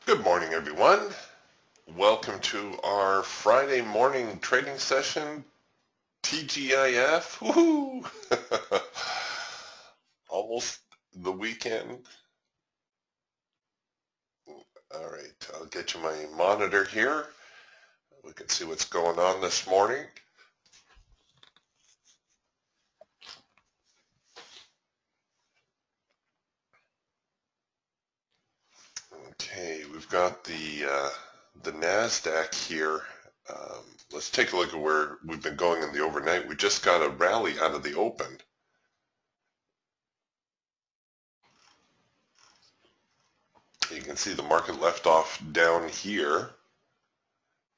Good morning, everyone. Welcome to our Friday morning trading session, TGIF. Woohoo! Almost the weekend. All right, I'll get you my monitor here. We can see what's going on this morning. Okay, we've got the NASDAQ here. Let's take a look at where we've been going in the overnight. We just got a rally out of the open. You can see the market left off down here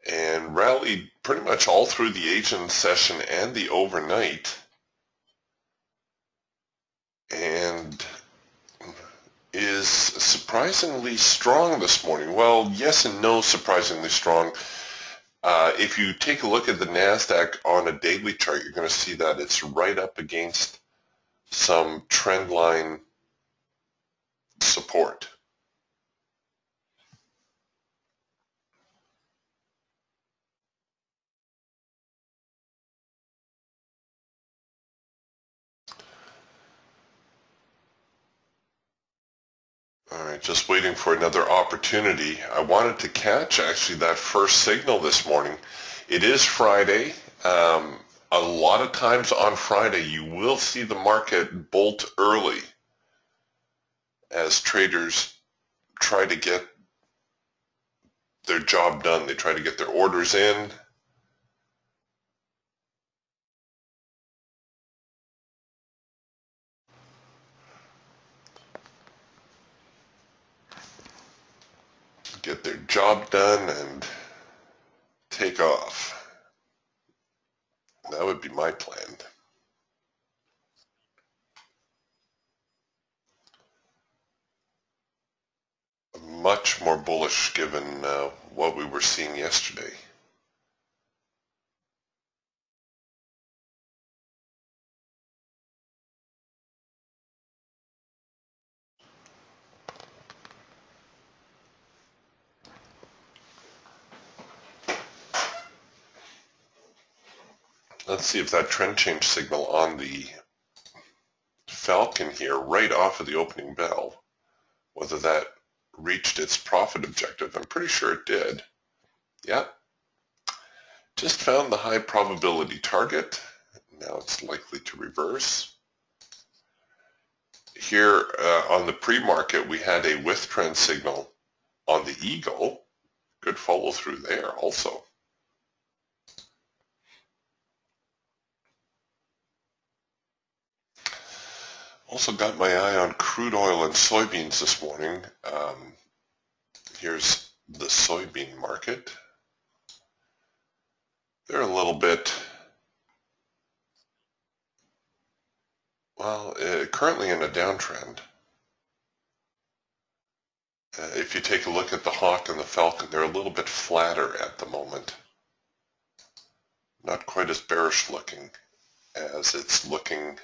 and rallied pretty much all through the Asian session and the overnight, and is surprisingly strong this morning. Well, yes and no, surprisingly strong. If you take a look at the NASDAQ on a daily chart, you're going to see that it's right up against some trend line support. All right, just waiting for another opportunity. I wanted to catch actually that first signal this morning. It is Friday. A lot of times on Friday you will see the market bolt early as traders try to get their job done. They try to get their orders in. Get their job done and take off. That would be my plan. Much more bullish given what we were seeing yesterday. Let's see if that trend change signal on the Falcon here right off of the opening bell, whether that reached its profit objective. I'm pretty sure it did. Yep. Just found the high probability target. Now it's likely to reverse. Here on the pre-market, we had a with trend signal on the Eagle. Good follow through there also. Also got my eye on crude oil and soybeans this morning. Here's the soybean market. They're a little bit, well, currently in a downtrend. If you take a look at the Hawk and the Falcon, they're a little bit flatter at the moment. Not quite as bearish looking as it's looking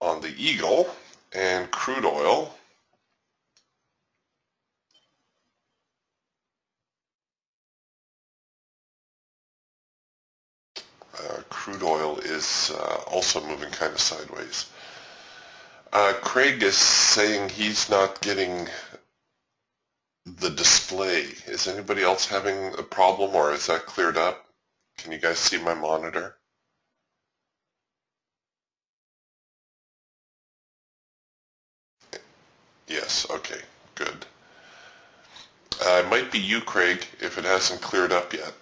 on the Eagle and crude oil. Crude oil is also moving kind of sideways. Craig is saying he's not getting the display. Is anybody else having a problem, or is that cleared up? Can you guys see my monitor? Yes, okay, good. It might be you, Craig, if it hasn't cleared up yet.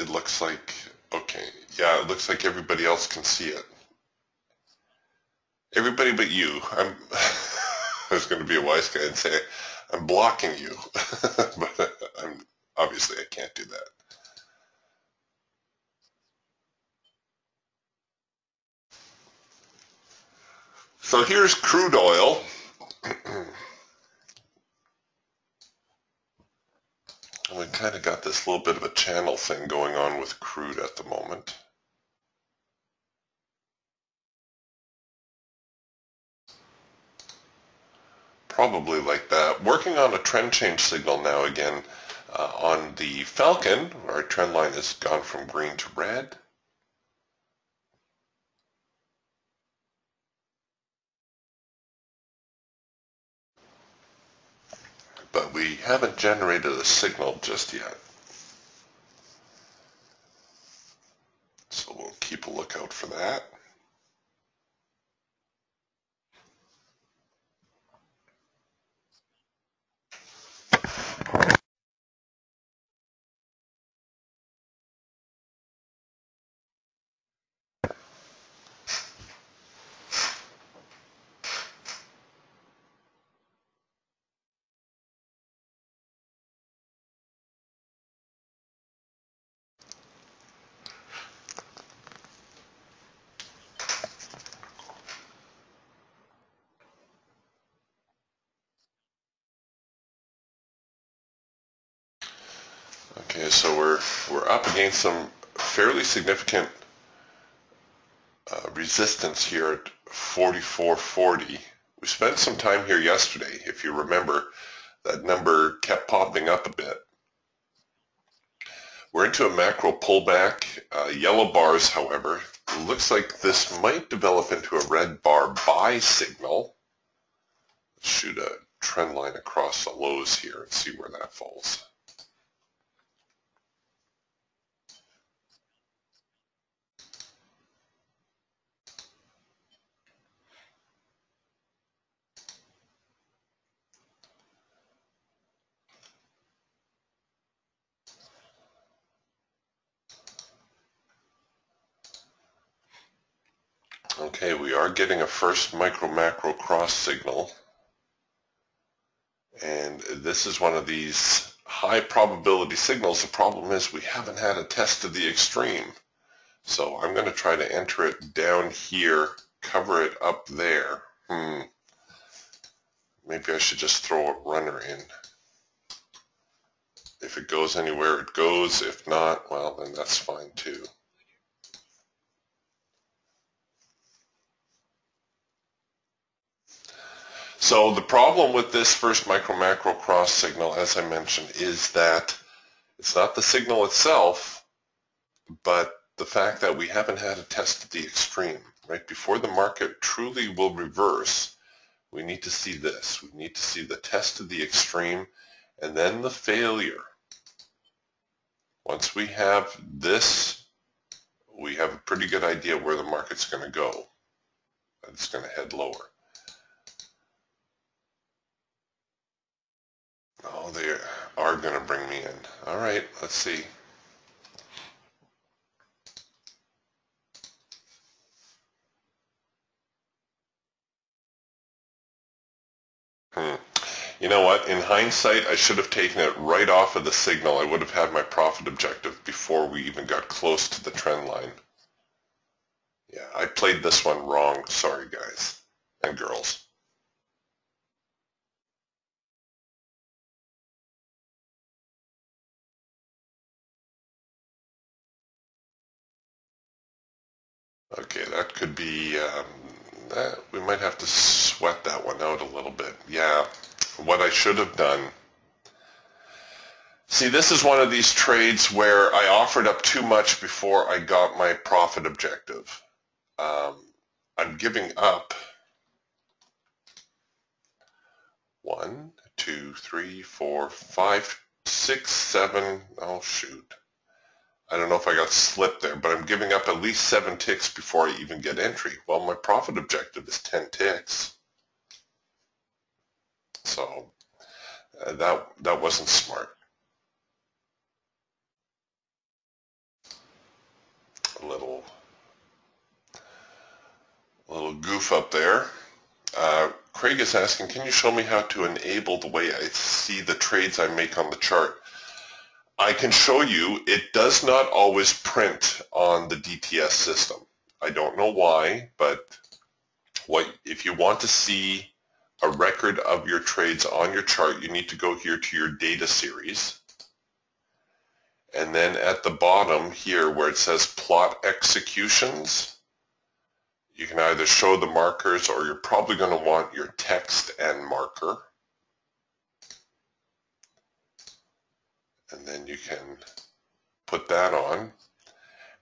It looks like, okay, yeah, it looks like everybody else can see it. Everybody but you. I was going to be a wise guy and say, I'm blocking you, but obviously I can't do that. So here's crude oil. We kind of got this little bit of a channel thing going on with crude at the moment. probably like that. Working on a trend change signal now again on the Falcon. Our trend line has gone from green to red. But we haven't generated a signal just yet. So we'll keep a lookout for that. Okay, so we're up against some fairly significant resistance here at 44.40. We spent some time here yesterday. If you remember, that number kept popping up a bit. We're into a macro pullback. Yellow bars, however, it looks like this might develop into a red bar buy signal. Let's shoot a trend line across the lows here and see where that falls. Okay, we are getting a first micro-macro cross signal. And this is one of these high probability signals. The problem is we haven't had a test of the extreme. So I'm going to try to enter it down here, cover it up there. Maybe I should just throw a runner in. If it goes anywhere, it goes. If not, well, then that's fine too. So the problem with this first micro-macro cross signal, as I mentioned, is that it's not the signal itself, but the fact that we haven't had a test of the extreme, right? Before the market truly will reverse, we need to see this. We need to see the test of the extreme and then the failure. Once we have this, we have a pretty good idea where the market's going to go. It's going to head lower. Oh, they are going to bring me in. All right, let's see. You know what? In hindsight, I should have taken it right off of the signal. I would have had my profit objective before we even got close to the trend line. Yeah, I played this one wrong. Sorry, guys and girls. Okay, that could be, we might have to sweat that one out a little bit. Yeah, what I should have done. See, this is one of these trades where I offered up too much before I got my profit objective. I'm giving up 1, 2, 3, 4, 5, 6, 7. Oh, shoot. I don't know if I got slipped there, but I'm giving up at least 7 ticks before I even get entry. Well, my profit objective is 10 ticks. So that wasn't smart. A little goof up there. Craig is asking, can you show me how to enable the way I see the trades I make on the chart? I can show you. It does not always print on the DTS system. I don't know why, but if you want to see a record of your trades on your chart, you need to go here to your data series. And then at the bottom here where it says plot executions, you can either show the markers or you're probably going to want your text and marker. and then you can put that on.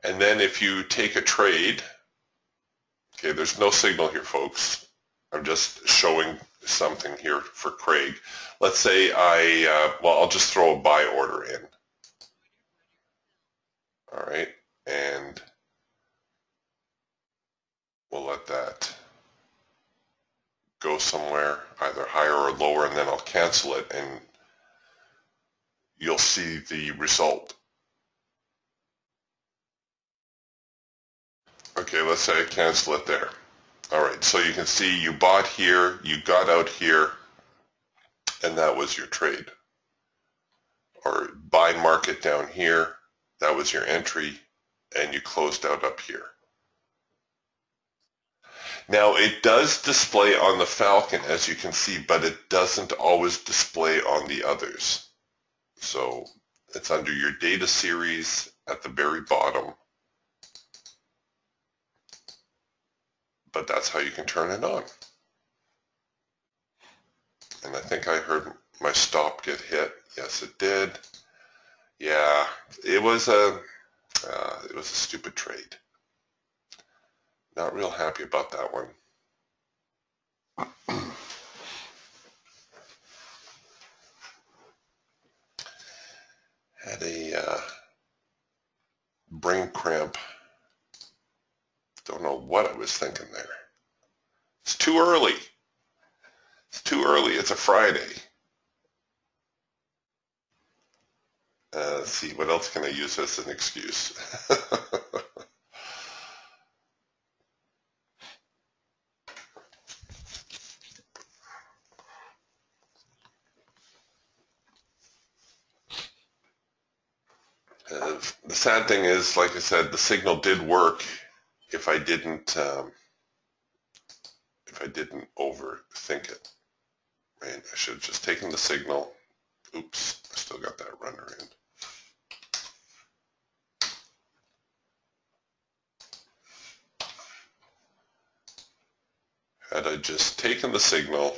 And then if you take a trade, okay, there's no signal here, folks. I'm just showing something here for Craig. Let's say I'll just throw a buy order in. All right, and we'll let that go somewhere, either higher or lower, and then I'll cancel it, and you'll see the result. Okay, let's say I cancel it there. All right, so you can see you bought here, you got out here, and that was your trade. Or buy market down here, that was your entry, and you closed out up here. Now it does display on the Falcon, as you can see, but it doesn't always display on the others. So it's under your data series at the very bottom. But that's how you can turn it on. And I think I heard my stop get hit. Yes, it did. Yeah, it was a stupid trade. Not real happy about that one. Had a brain cramp. Don't know what I was thinking there. It's too early. It's too early. It's a Friday. Let's see, what else can I use as an excuse? The sad thing is, like I said, the signal did work if I didn't overthink it. Right? I should have just taken the signal. Oops, I still got that runner in. Had I just taken the signal,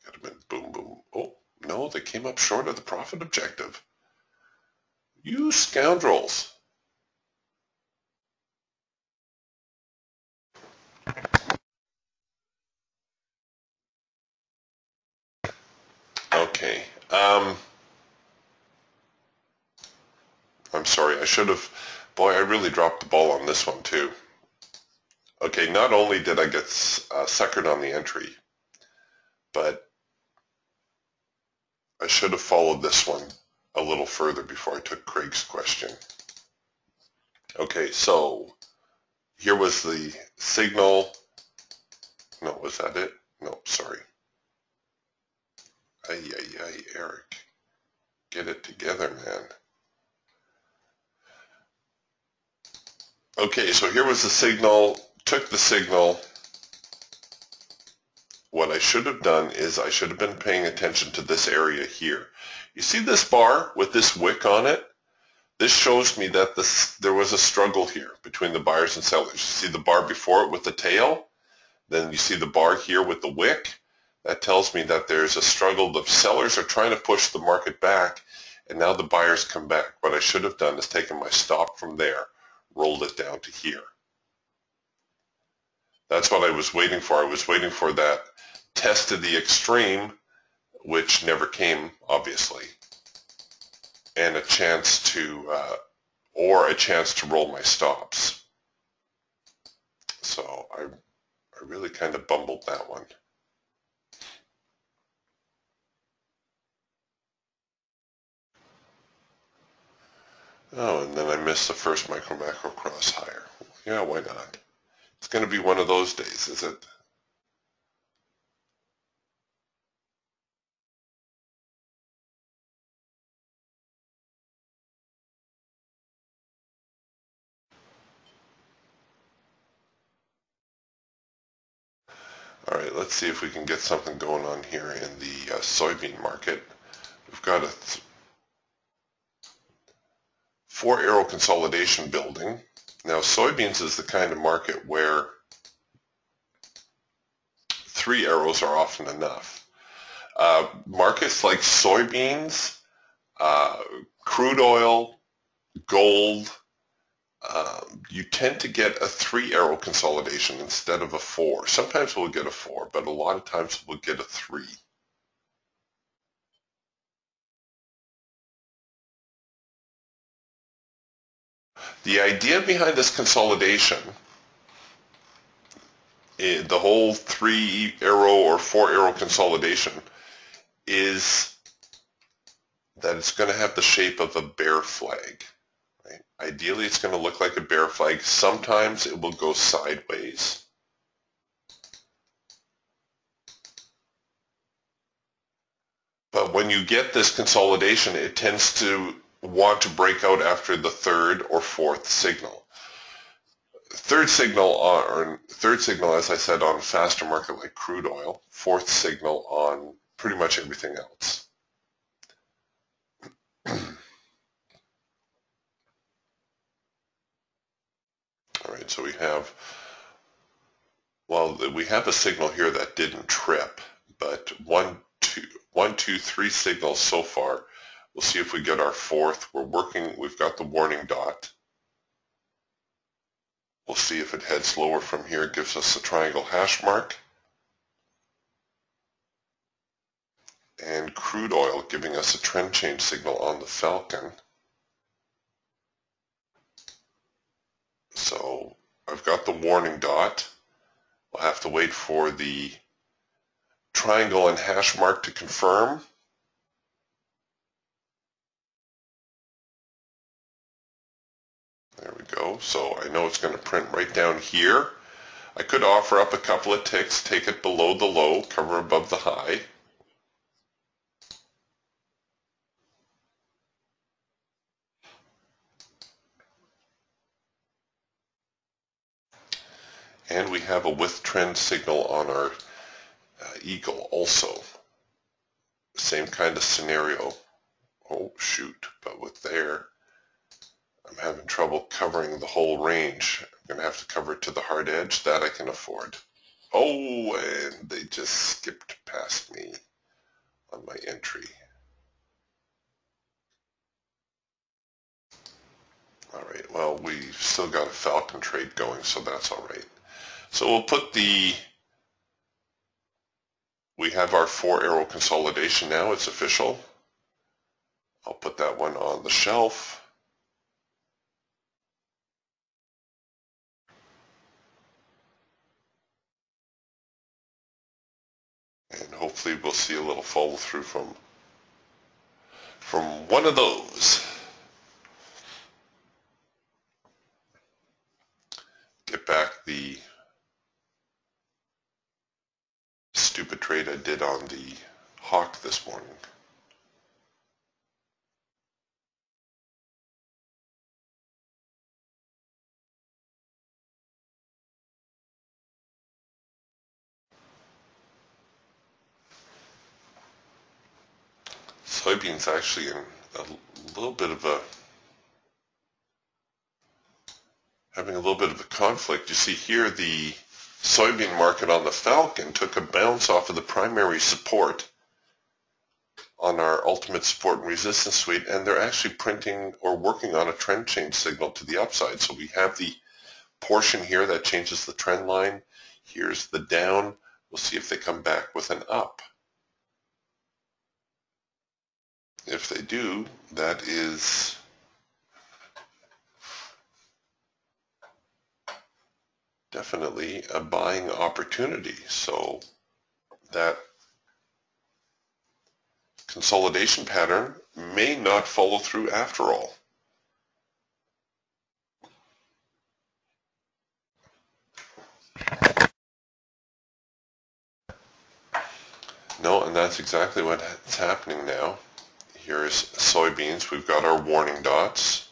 it would have been boom, boom. Oh, no, they came up short of the profit objective. You scoundrels. Okay. I'm sorry. I should have. Boy, I really dropped the ball on this one too. Okay, not only did I get suckered on the entry, but I should have followed this one a little further before I took Craig's question. Okay, so here was the signal. No, was that it? No, sorry. Ay, Eric. Get it together, man. Okay, so here was the signal, took the signal. What I should have done is I should have been paying attention to this area here. You see this bar with this wick on it? This shows me that there was a struggle here between the buyers and sellers. You see the bar before it with the tail? Then you see the bar here with the wick? That tells me that there's a struggle. The sellers are trying to push the market back, and now the buyers come back. What I should have done is taken my stop from there, rolled it down to here. That's what I was waiting for. I was waiting for that test to the extreme, which never came, obviously, and a chance to roll my stops. So I really kind of bumbled that one. Oh, and then I missed the first micro-macro cross higher. Yeah, why not? It's going to be one of those days, is it? All right, let's see if we can get something going on here in the soybean market. We've got a 4-arrow consolidation building. Now, soybeans is the kind of market where 3 arrows are often enough. Markets like soybeans Uh, Crude oil, gold, you tend to get a 3-arrow consolidation instead of a 4. Sometimes we'll get a 4, but a lot of times we'll get a 3. The idea behind this consolidation, the whole 3-arrow or 4-arrow consolidation, is that it's going to have the shape of a bear flag. Right? Ideally, it's going to look like a bear flag. Sometimes it will go sideways. But when you get this consolidation, it tends to want to break out after the third or fourth signal. Third signal, as I said, on a faster market like crude oil. Fourth signal on pretty much everything else. All right, so we have a signal here that didn't trip, but one, two, three signals so far. We'll see if we get our fourth. We've got the warning dot. We'll see if it heads lower from here. It gives us the triangle hash mark. And crude oil giving us a trend change signal on the Falcon. So I've got the warning dot. We'll have to wait for the triangle and hash mark to confirm. There we go. So I know it's going to print right down here. I could offer up a couple of ticks, take it below the low, cover above the high. And we have a with trend signal on our eagle also. Same kind of scenario. Oh shoot, but with there, I'm having trouble covering the whole range. I'm going to have to cover it to the hard edge. That I can afford. Oh, and they just skipped past me on my entry. All right, well, we've still got a Falcon trade going, so that's all right. So we'll put we have our 4-arrow consolidation now. It's official. I'll put that one on the shelf. And hopefully we'll see a little follow through from one of those. Get back the stupid trade I did on the Hawk this morning. Soybeans actually in a little bit of a having a little bit of a conflict. You see here the soybean market on the Falcon took a bounce off of the primary support on our ultimate support and resistance suite, and they're actually printing or working on a trend change signal to the upside. So we have the portion here that changes the trend line. Here's the down. We'll see if they come back with an up. If they do, that is definitely a buying opportunity. So that consolidation pattern may not follow through after all. No, and that's exactly what's happening now. Here's soybeans. We've got our warning dots.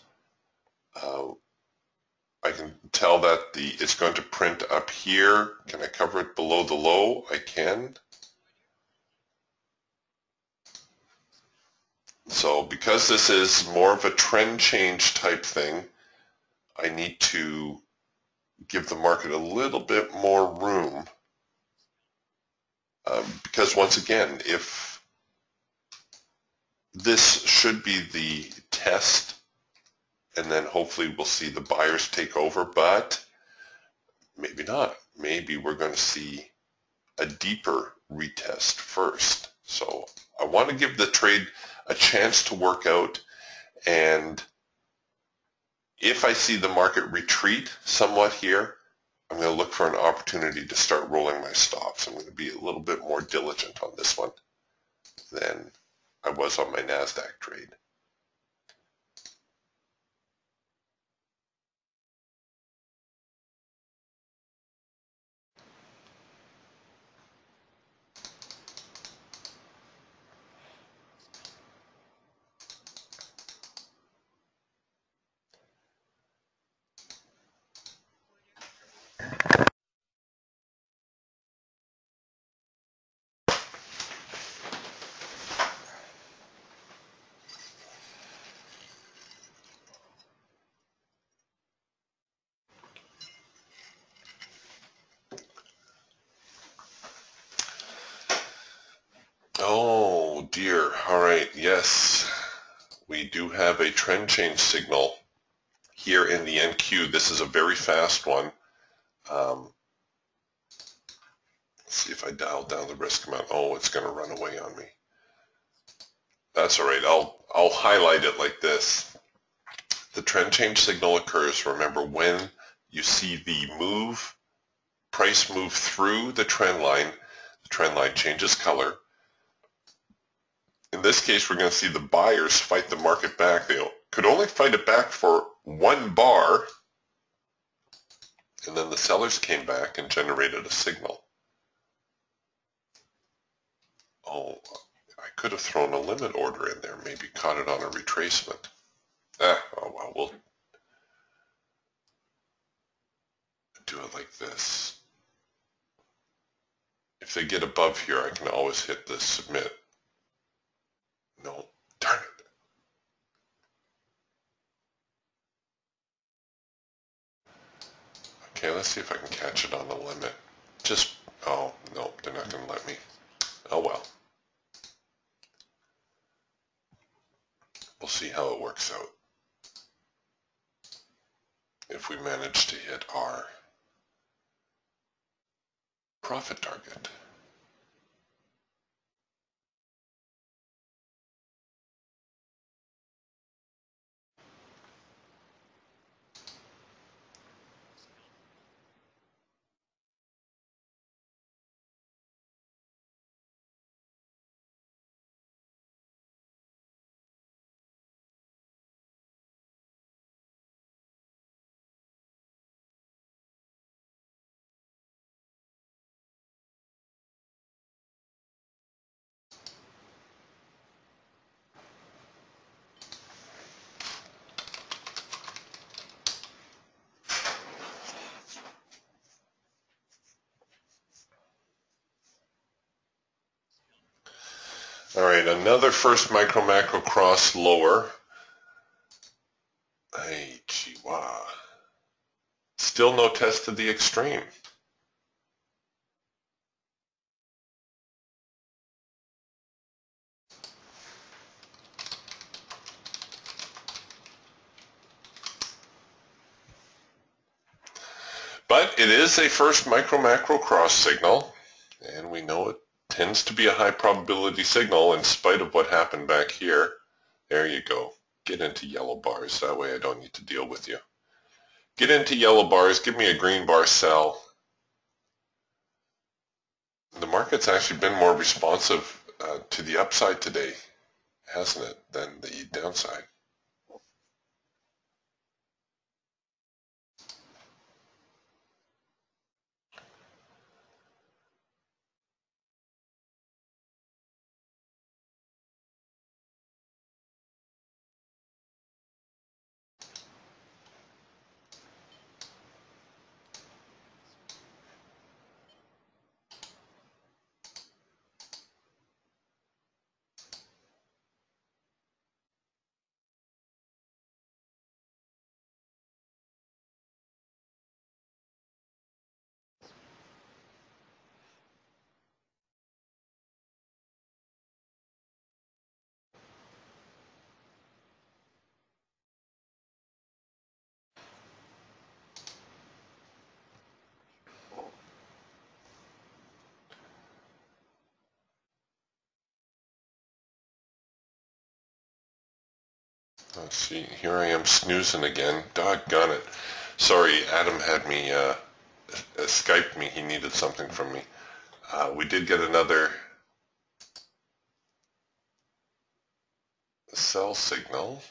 I can tell that it's going to print up here. Can I cover it below the low? I can. So because this is more of a trend change type thing, I need to give the market a little bit more room. Because once again, if this should be the test, and then hopefully we'll see the buyers take over, but maybe not. Maybe we're going to see a deeper retest first. So I want to give the trade a chance to work out, and if I see the market retreat somewhat here, I'm going to look for an opportunity to start rolling my stops. I'm going to be a little bit more diligent on this one than I was on my NASDAQ trade. Oh dear. All right. Yes, we do have a trend change signal here in the NQ. This is a very fast one. Let's see if I dial down the risk amount. Oh, it's going to run away on me. That's all right. I'll highlight it like this. The trend change signal occurs, remember, when you see the price move through the trend line changes color. In this case, we're going to see the buyers fight the market back. They could only fight it back for one bar, and then the sellers came back and generated a signal. Oh, I could have thrown a limit order in there, maybe caught it on a retracement. Oh well, we'll do it like this. If they get above here, I can always hit the submit. No, darn it. Okay, let's see if I can catch it on the limit. Oh, no, they're not going to let me. Oh well. We'll see how it works out. If we manage to hit our profit target. All right, another first micro macro cross lower. Hey, chihuahua. Still no test to the extreme. But it is a first micro macro cross signal, and we know it tends to be a high probability signal in spite of what happened back here. There you go. Get into yellow bars. That way I don't need to deal with you. Get into yellow bars. Give me a green bar sell. The market's actually been more responsive to the upside today, hasn't it, than the downside. Let's see, here I am snoozing again. Doggone it. Sorry, Adam had me, Skyped me. He needed something from me. We did get another cell signal.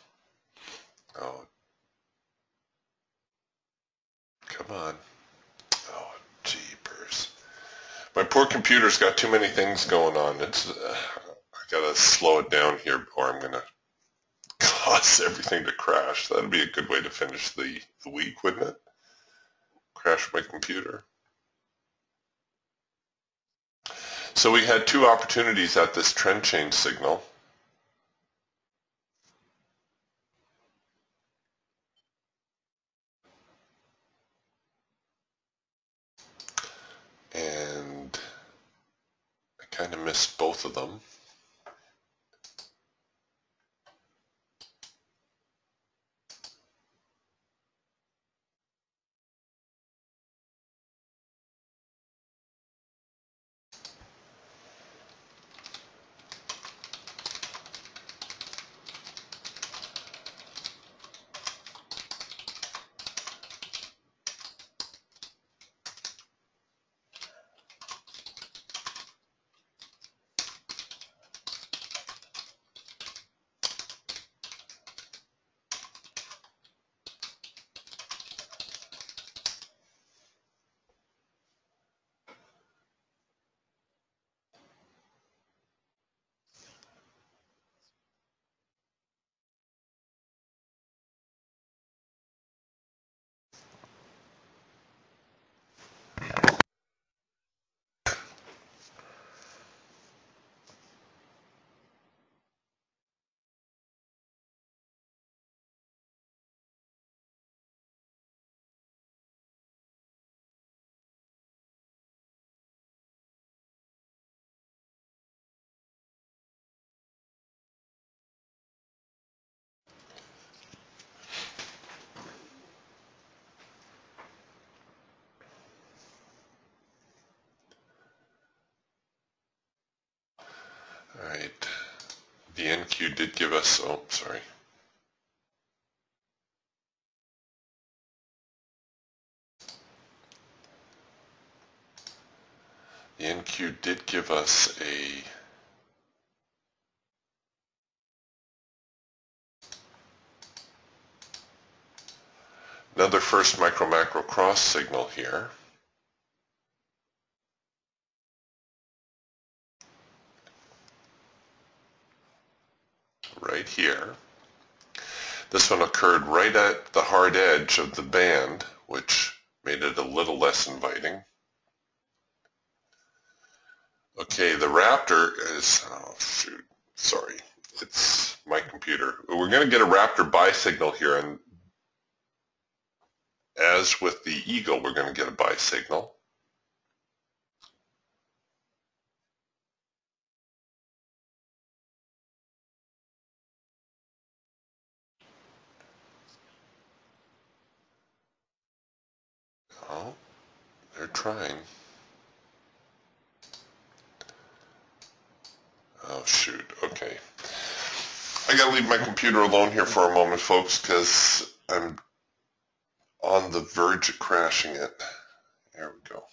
Oh, come on. Oh, jeepers. My poor computer's got too many things going on. I gotta slow it down here or I'm gonna cause everything to crash. That'd be a good way to finish the week, wouldn't it? Crash my computer. So we had two opportunities at this trend change signal. And I kind of missed both of them. All right. The NQ did give us, oh, sorry. The NQ did give us another first micro macro cross signal here. Right here. This one occurred right at the hard edge of the band, which made it a little less inviting. Okay, the Raptor is, oh shoot, sorry, it's my computer. We're going to get a Raptor buy signal here, and as with the Eagle, we're going to get a buy signal. Oh, they're trying. Oh shoot, okay. I gotta leave my computer alone here for a moment, folks, because I'm on the verge of crashing it. There we go.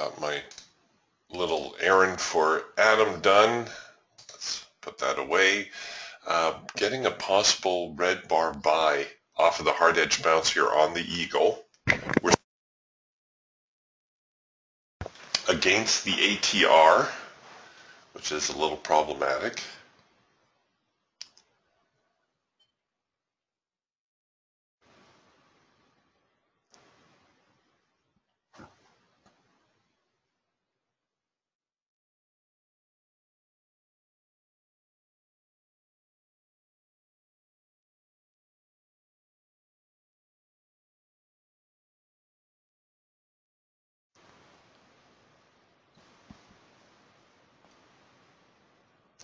Got my little errand for Adam done. Let's put that away. Getting a possible red bar buy off of the hard edge bounce here on the Eagle. We're against the ATR, which is a little problematic.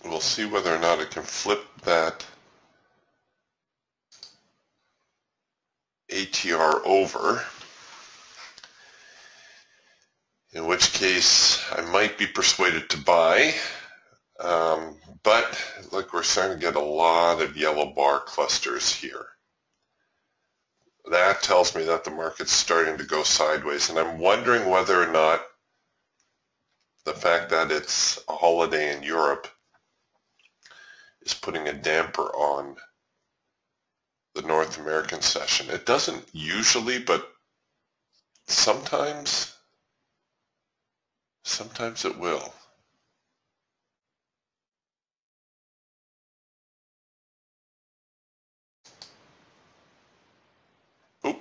We'll see whether or not it can flip that ATR over, in which case I might be persuaded to buy. But look, we're starting to get a lot of yellow bar clusters here. That tells me that the market's starting to go sideways, and I'm wondering whether or not the fact that it's a holiday in Europe is putting a damper on the North American session. It doesn't usually, but sometimes it will. Oh,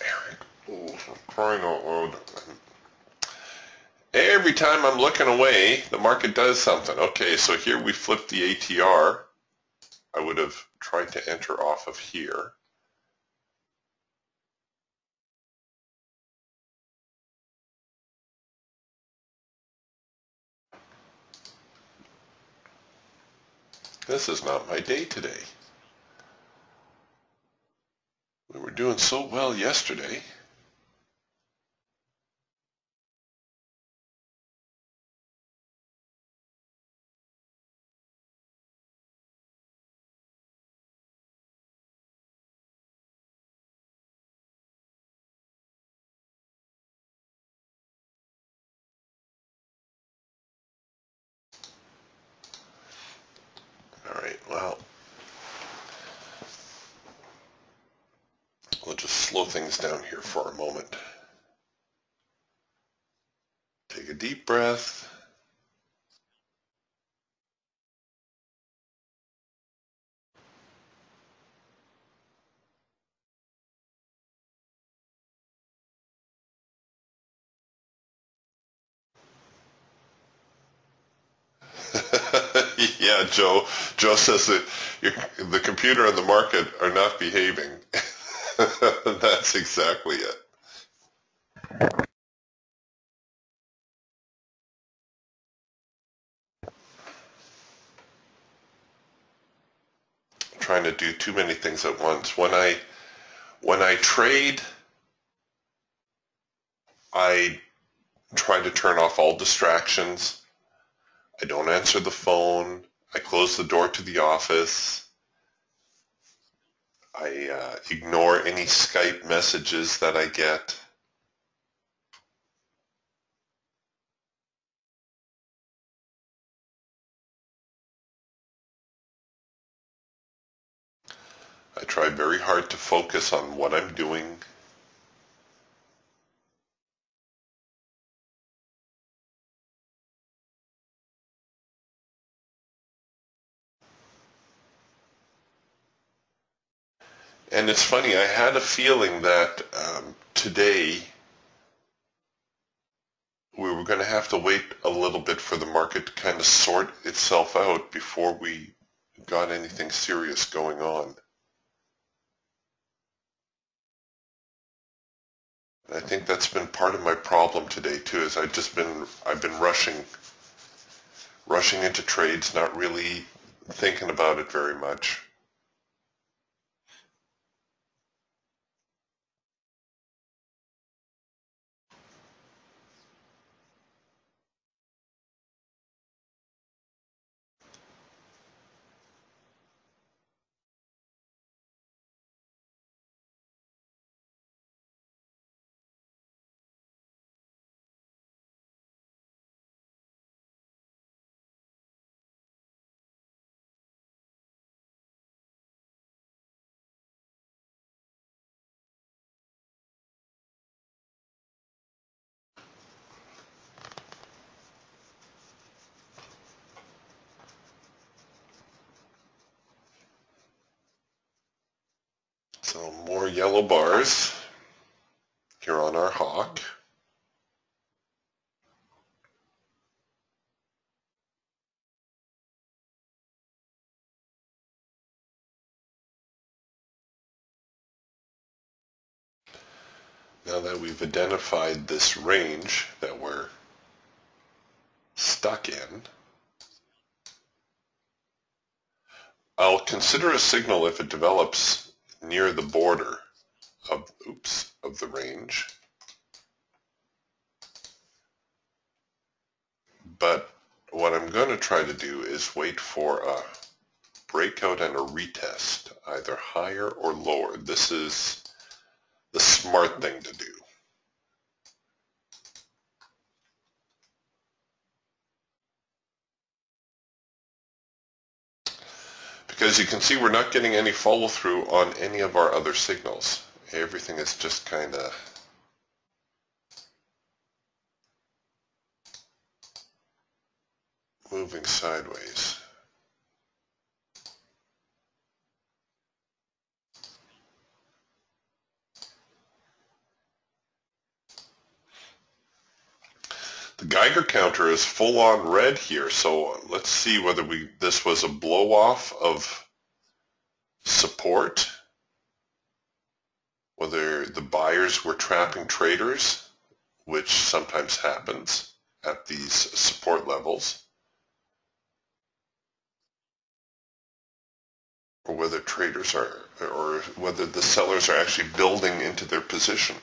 Eric. Oh, I'm crying out loud. Every time I'm looking away, the market does something. Okay, so here we flipped the ATR. I would have tried to enter off of here. This is not my day today. We were doing so well yesterday. All right, well, we'll just slow things down here for a moment. Take a deep breath. Yeah, Joe. Joe says that the computer and the market are not behaving. That's exactly it. I'm trying to do too many things at once. When I trade, I try to turn off all distractions. I don't answer the phone. I close the door to the office. I ignore any Skype messages that I get. I try very hard to focus on what I'm doing. And it's funny, I had a feeling that today we were going to have to wait a little bit for the market to kind of sort itself out before we got anything serious going on. And I think that's been part of my problem today too, is I've been rushing into trades, not really thinking about it very much. So more yellow bars here on our hawk. Now that we've identified this range that we're stuck in, I'll consider a signal if it develops near the border of the range. But what I'm going to try to do is wait for a breakout and a retest, either higher or lower. This is the smart thing to do. Because you can see we're not getting any follow through on any of our other signals. Everything is just kind of moving sideways. The Geiger counter is full on red here, so let's see whether this was a blow off of support, whether the buyers were trapping traders, which sometimes happens at these support levels, or whether whether the sellers are actually building into their position.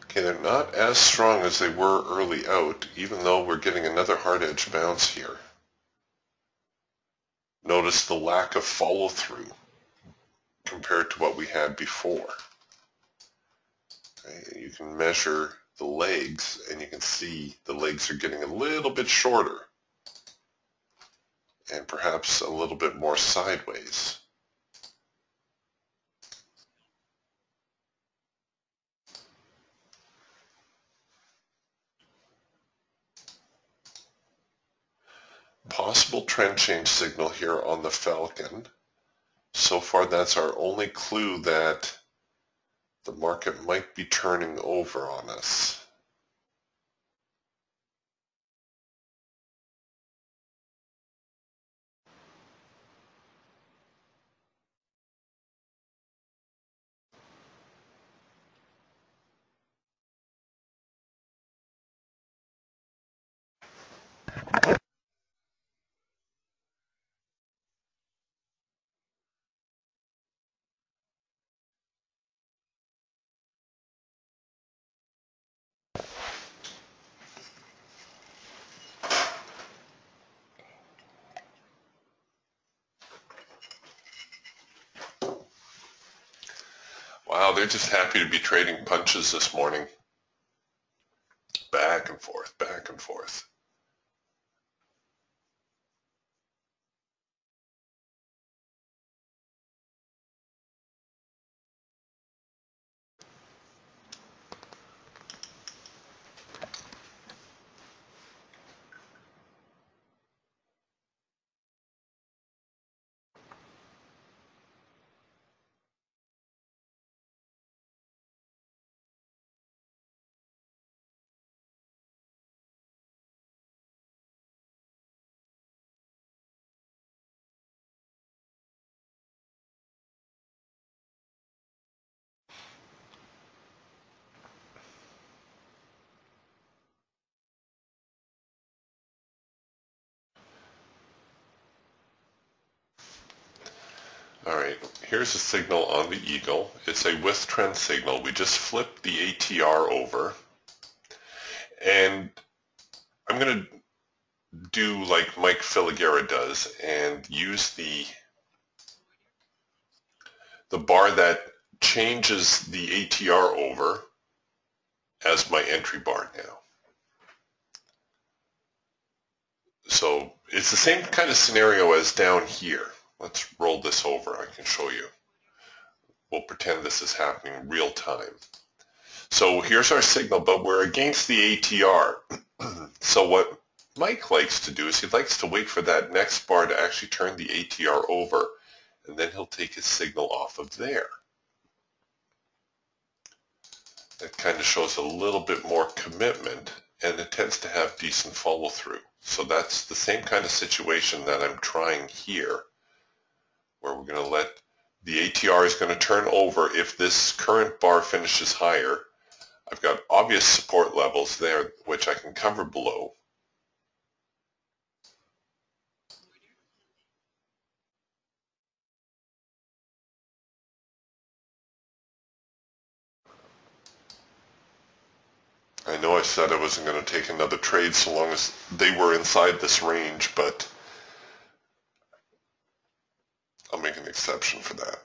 Okay, they're not as strong as they were early out, even though we're getting another hard edge bounce here. Notice the lack of follow through compared to what we had before. Okay, you can measure the legs and you can see the legs are getting a little bit shorter and perhaps a little bit more sideways. Possible trend change signal here on the Falcon. So far that's our only clue that the market might be turning over on us. Wow, they're just happy to be trading punches this morning. Back and forth, back and forth. All right, here's a signal on the Eagle. It's a with trend signal. We just flipped the ATR over, and I'm going to do like Mike Filigera does and use the bar that changes the ATR over as my entry bar now. So it's the same kind of scenario as down here. Let's roll this over. I can show you. We'll pretend this is happening real time. So here's our signal, but we're against the ATR. So what Mike likes to do is he likes to wait for that next bar to actually turn the ATR over, and then he'll take his signal off of there. That kind of shows a little bit more commitment, and it tends to have decent follow through. So that's the same kind of situation that I'm trying here, where we're going to let the ATR is going to turn over if this current bar finishes higher. I've got obvious support levels there, which I can cover below. I know I said I wasn't going to take another trade so long as they were inside this range, but I'll make an exception for that.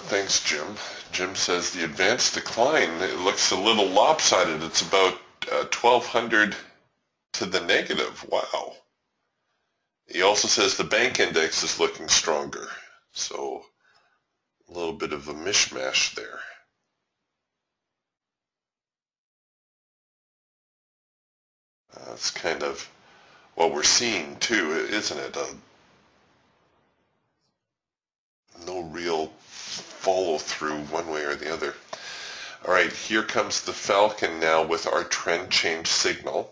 Thanks, Jim. Jim says the advanced decline, it looks a little lopsided. It's about 1,200 to the negative. Wow. He also says the bank index is looking stronger. So a little bit of a mishmash there. That's kind of what we're seeing too, isn't it? No real follow through one way or the other. All right, here comes the Falcon now with our trend change signal.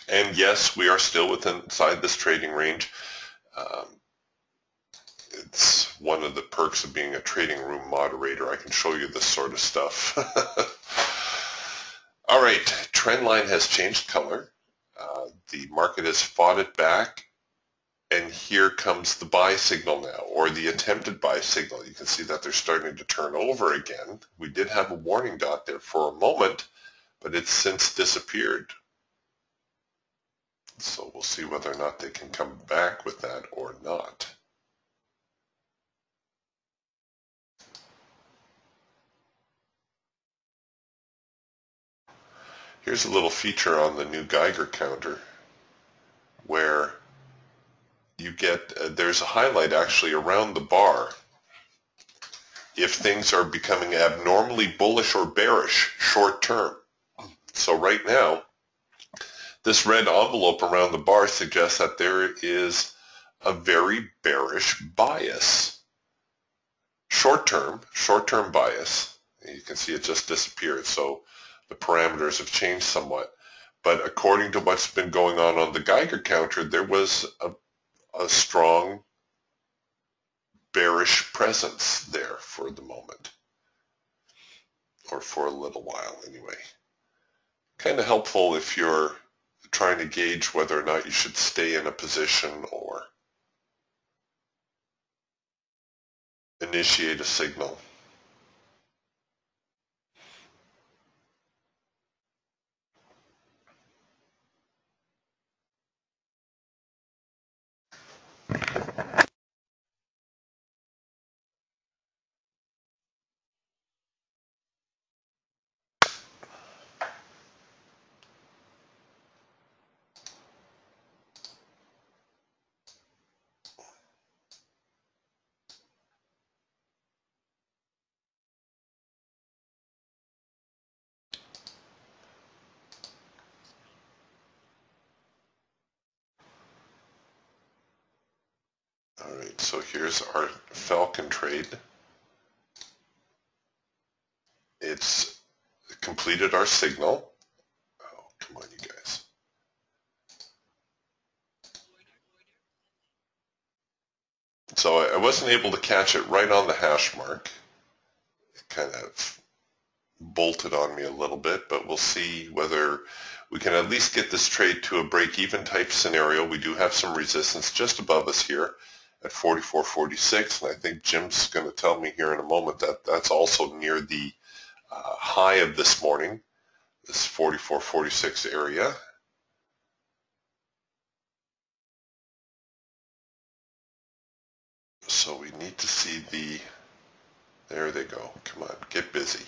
And yes, we are still inside this trading range. It's one of the perks of being a trading room moderator. I can show you this sort of stuff. All right, trend line has changed color. The market has fought it back. And here comes the buy signal now, or the attempted buy signal. You can see that they're starting to turn over again. We did have a warning dot there for a moment, but it's since disappeared. So we'll see whether or not they can come back with that or not. Here's a little feature on the new Geiger counter where you get, there's a highlight actually around the bar if things are becoming abnormally bullish or bearish short term. So right now, this red envelope around the bar suggests that there is a very bearish bias. Short-term bias. You can see it just disappeared, so the parameters have changed somewhat. But according to what's been going on the Geiger counter, there was a strong bearish presence there for the moment, or for a little while anyway. Kind of helpful if you're trying to gauge whether or not you should stay in a position or initiate a signal. All right, so here's our Falcon trade. It's completed our signal. Oh, come on, you guys. So I wasn't able to catch it right on the hash mark. It kind of bolted on me a little bit, but we'll see whether we can at least get this trade to a break-even type scenario. We do have some resistance just above us here at 44.46, and I think Jim's going to tell me here in a moment that that's also near the high of this morning, this 44.46 area. So we need to see the, there they go. Come on, get busy.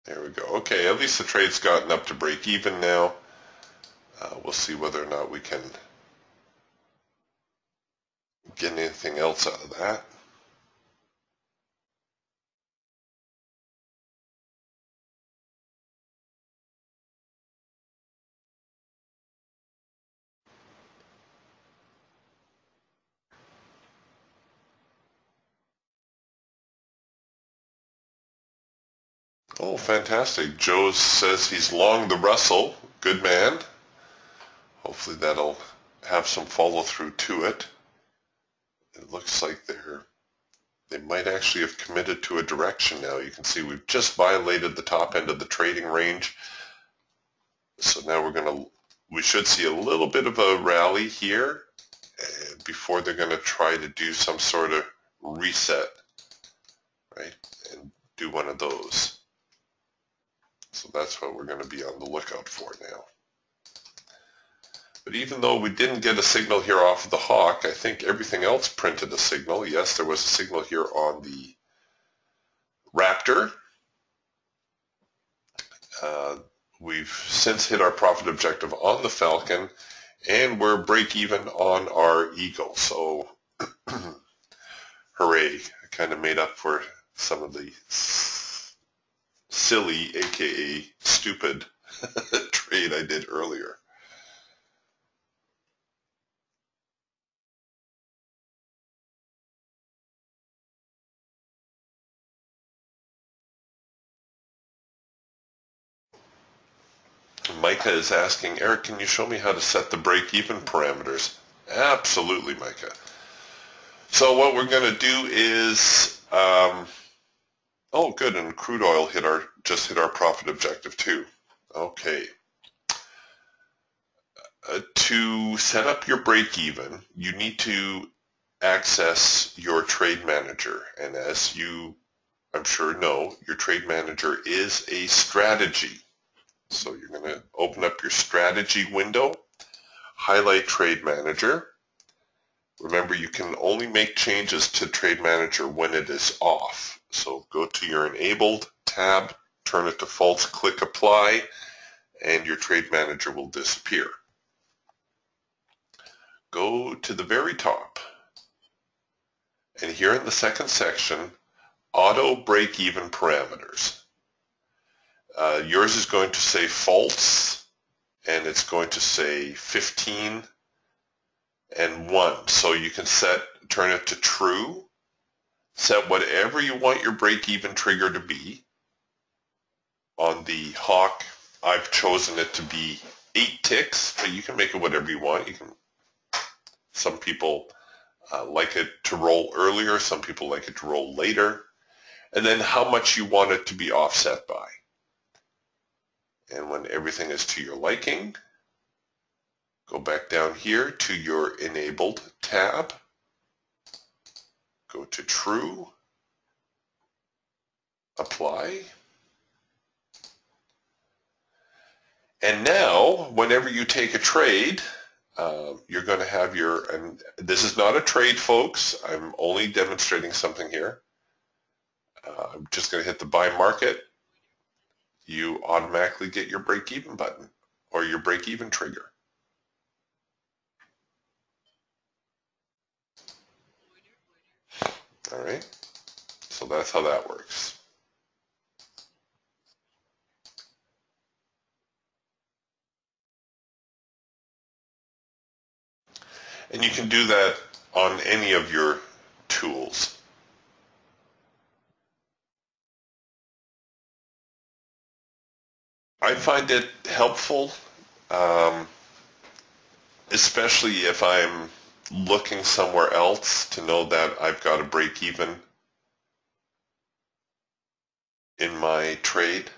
There we go. Okay, at least the trade's gotten up to break even now. We'll see whether or not we can get anything else out of that. Oh, fantastic. Joe says he's long the Russell. Good man. Hopefully that'll have some follow through to it. It looks like they might actually have committed to a direction now. You can see we've just violated the top end of the trading range. So now we should see a little bit of a rally here before they're going to try to do some sort of reset, right? And do one of those. So that's what we're going to be on the lookout for now. But even though we didn't get a signal here off of the hawk, I think everything else printed a signal. Yes, there was a signal here on the Raptor. We've since hit our profit objective on the Falcon, and we're break even on our Eagle. So hooray, I kind of made up for some of the silly, aka stupid trade I did earlier. Micah is asking, Eric, can you show me how to set the break-even parameters? Absolutely, Micah. So what we're going to do is, oh, good, and crude oil just hit our profit objective too. Okay. To set up your break-even, you need to access your trade manager, and as you, I'm sure, know, your trade manager is a strategy. So you're going to open up your strategy window, highlight Trade Manager. Remember, you can only make changes to Trade Manager when it is off. So go to your Enabled tab, turn it to false, click Apply, and your Trade Manager will disappear. Go to the very top, and here in the second section, Auto Break-Even Parameters. Yours is going to say false, and it's going to say 15 and 1. So you can turn it to true, set whatever you want your break-even trigger to be. On the Hawk, I've chosen it to be 8 ticks, but you can make it whatever you want. Some people like it to roll earlier, some people like it to roll later, and then how much you want it to be offset by. And when everything is to your liking, go back down here to your Enabled tab, go to True, Apply, and now whenever you take a trade, you're going to have and this is not a trade, folks, I'm only demonstrating something here. I'm just going to hit the Buy Market. You automatically get your break-even button or your break-even trigger. All right, so that's how that works. And you can do that on any of your tools. I find it helpful, um, especially if I'm looking somewhere else, to know that I've got a break even in my trade.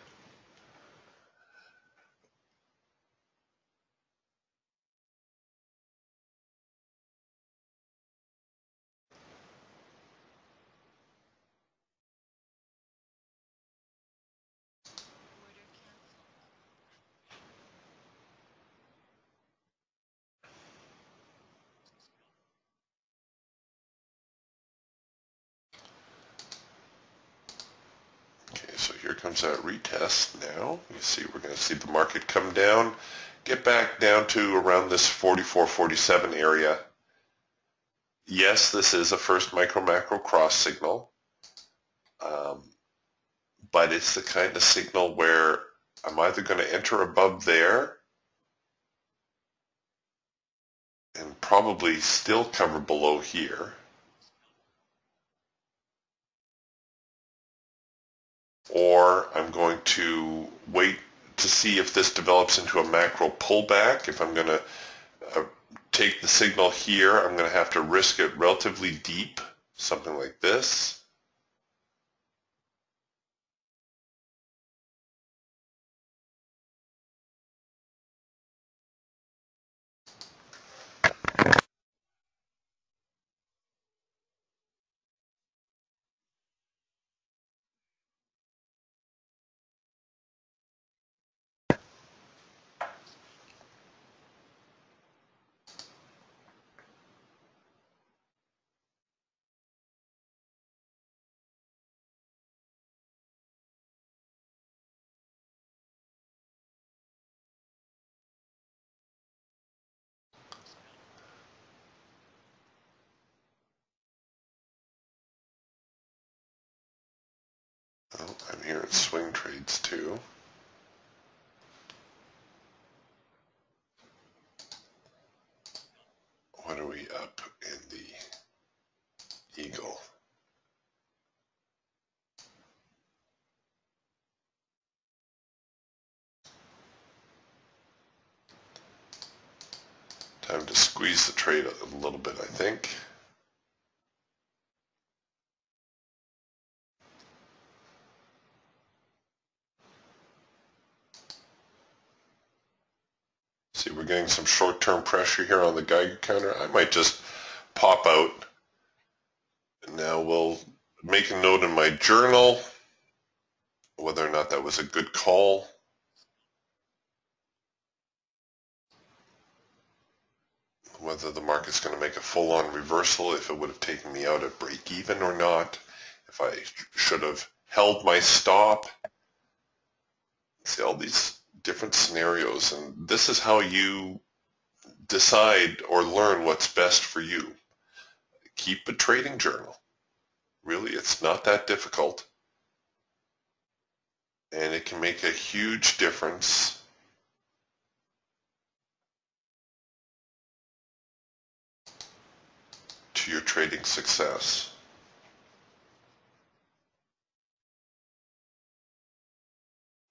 Okay, so here comes that retest now. You see, we're going to see the market come down, get back down to around this 44, 47 area. Yes, this is a first micro-macro cross signal, um, but it's the kind of signal where I'm either going to enter above there and probably still cover below here, or I'm going to wait to see if this develops into a macro pullback. If I'm going to take the signal here, I'm going to have to risk it relatively deep, something like this. Oh, I'm here in swing trades too. What are we up in the Eagle? Time to squeeze the trade a little bit, I think. See, we're getting some short-term pressure here on the Geiger counter. I might just pop out. And now we'll make a note in my journal whether or not that was a good call. Whether the market's going to make a full-on reversal, if it would have taken me out at break even or not, if I should have held my stop. See all these different scenarios, and this is how you decide or learn what's best for you. Keep a trading journal. Really, it's not that difficult, and it can make a huge difference to your trading success.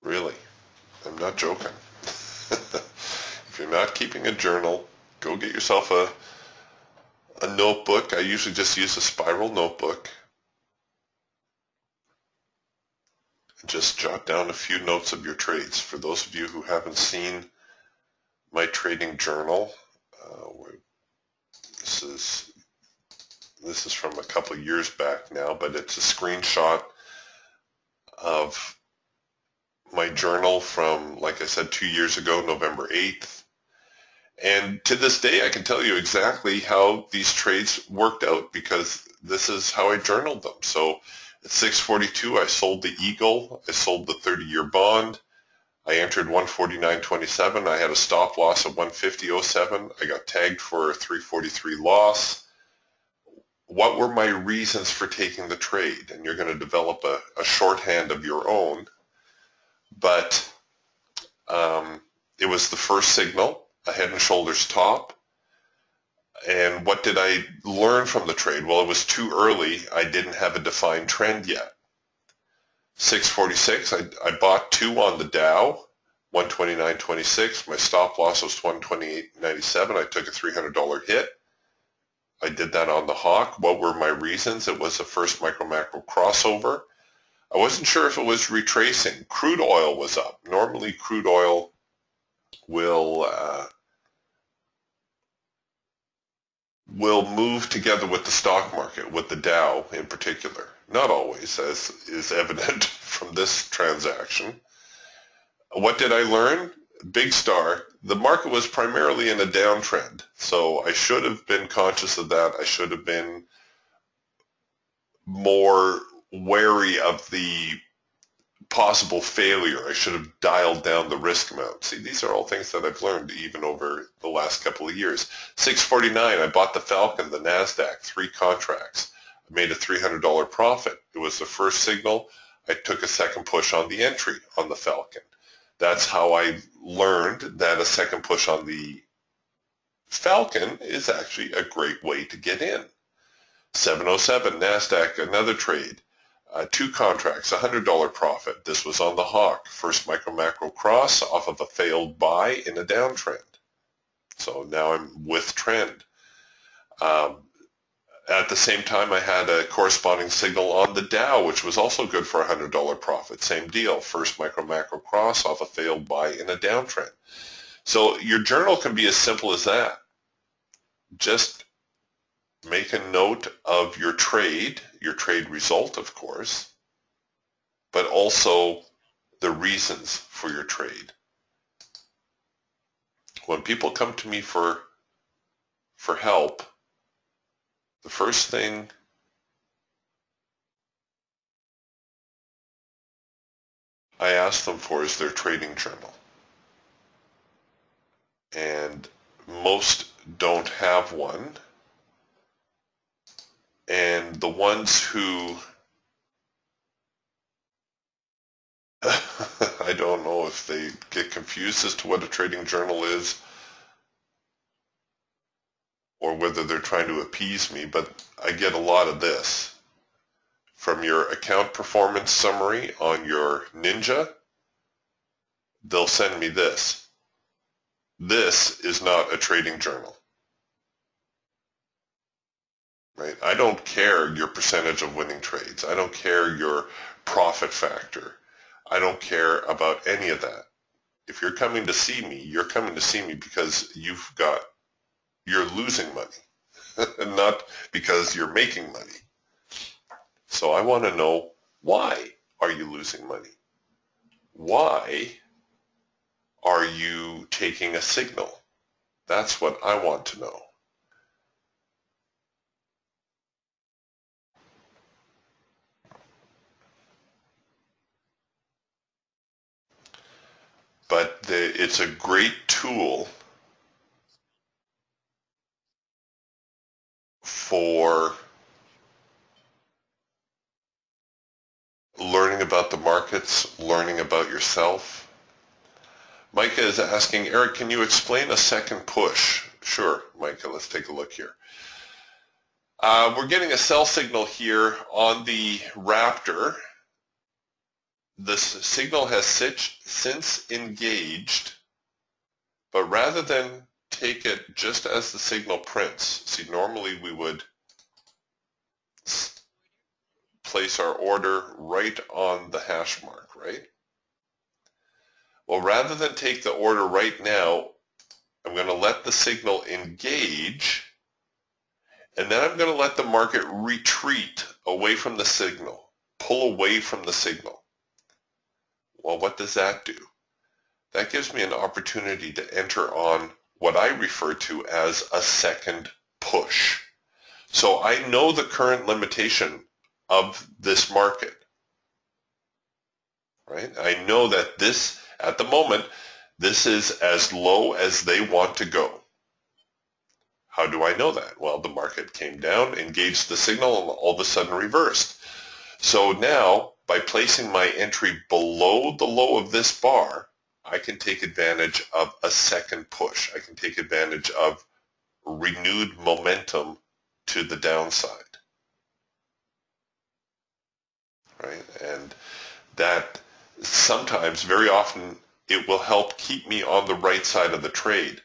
Really, I'm not joking. If you're not keeping a journal, go get yourself a notebook. I usually just use a spiral notebook. Just jot down a few notes of your trades. For those of you who haven't seen my trading journal, this is from a couple of years back now, but it's a screenshot of my journal from, like I said, 2 years ago, November 8th. And to this day, I can tell you exactly how these trades worked out because this is how I journaled them. So at 6:42, I sold the Eagle. I sold the 30-year bond. I entered 149.27. I had a stop loss of 150.07. I got tagged for a 343 loss. What were my reasons for taking the trade? And you're going to develop a shorthand of your own. But it was the first signal, a head and shoulders top. And what did I learn from the trade? Well, it was too early. I didn't have a defined trend yet. 6:46, I bought 2 on the Dow. 129.26. My stop loss was 128.97. I took a $300 hit. I did that on the hawk. What were my reasons? It was the first micro macro crossover. I wasn't sure if it was retracing. Crude oil was up. Normally crude oil will move together with the stock market, with the Dow in particular. Not always, as is evident from this transaction. What did I learn? Big star. The market was primarily in a downtrend, so I should have been conscious of that. I should have been more wary of the possible failure. I should have dialed down the risk amount. See, these are all things that I've learned even over the last couple of years. 649, I bought the Falcon, the NASDAQ, 3 contracts. I made a $300 profit. It was the first signal. I took a second push on the entry on the Falcon. That's how I learned that a second push on the Falcon is actually a great way to get in. 707, NASDAQ, another trade. 2 contracts, $100 profit. This was on the hawk. First micro macro cross off of a failed buy in a downtrend. So now I'm with trend. At the same time, I had a corresponding signal on the Dow, which was also good for a $100 profit. Same deal. First micro macro cross off a failed buy in a downtrend. So your journal can be as simple as that. Just make a note of your trade result, of course, but also the reasons for your trade. When people come to me for help, the first thing I ask them for is their trading journal. And most don't have one. And the ones who I don't know if they get confused as to what a trading journal is or whether they're trying to appease me, but I get a lot of this. From your account performance summary on your Ninja, they'll send me this. This is not a trading journal. Right? I don't care your percentage of winning trades. I don't care your profit factor. I don't care about any of that. If you're coming to see me, you're coming to see me because you're losing money, and not because you're making money. So I want to know, why are you losing money? Why are you taking a signal? That's what I want to know. But it's a great tool for learning about the markets, learning about yourself. Micah is asking, Eric, can you explain a second push? Sure, Micah, let's take a look here. We're getting a sell signal here on the Raptor. This signal has since engaged, but rather than take it just as the signal prints, see, normally we would place our order right on the hash mark, right? Well, rather than take the order right now, I'm going to let the signal engage, and then I'm going to let the market retreat away from the signal, pull away from the signal. Well, what does that do? That gives me an opportunity to enter on what I refer to as a second push. So I know the current limitation of this market, right? I know that this, at the moment, this is as low as they want to go. How do I know that? Well, the market came down, engaged the signal, and all of a sudden reversed. So now, by placing my entry below the low of this bar, I can take advantage of a second push. I can take advantage of renewed momentum to the downside. Right? And that sometimes, very often, it will help keep me on the right side of the trade.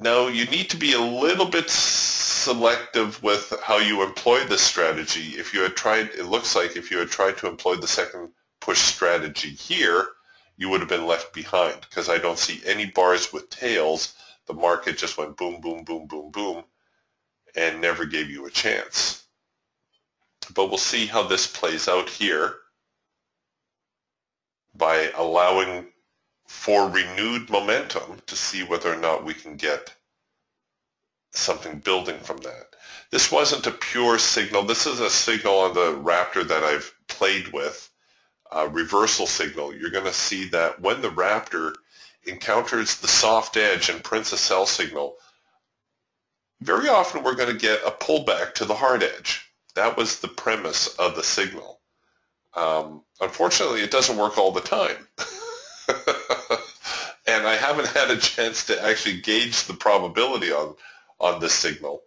Now, you need to be a little bit selective with how you employ this strategy. If you had tried, it looks like if you had tried to employ the second push strategy here, you would have been left behind because I don't see any bars with tails. The market just went boom, boom, boom, boom, boom, and never gave you a chance. But we'll see how this plays out here by allowing for renewed momentum to see whether or not we can get something building from that. This wasn't a pure signal. This is a signal on the Raptor that I've played with, a reversal signal. You're going to see that when the Raptor encounters the soft edge and prints a sell signal, very often we're going to get a pullback to the hard edge. That was the premise of the signal. Unfortunately, it doesn't work all the time. And I haven't had a chance to actually gauge the probability on this signal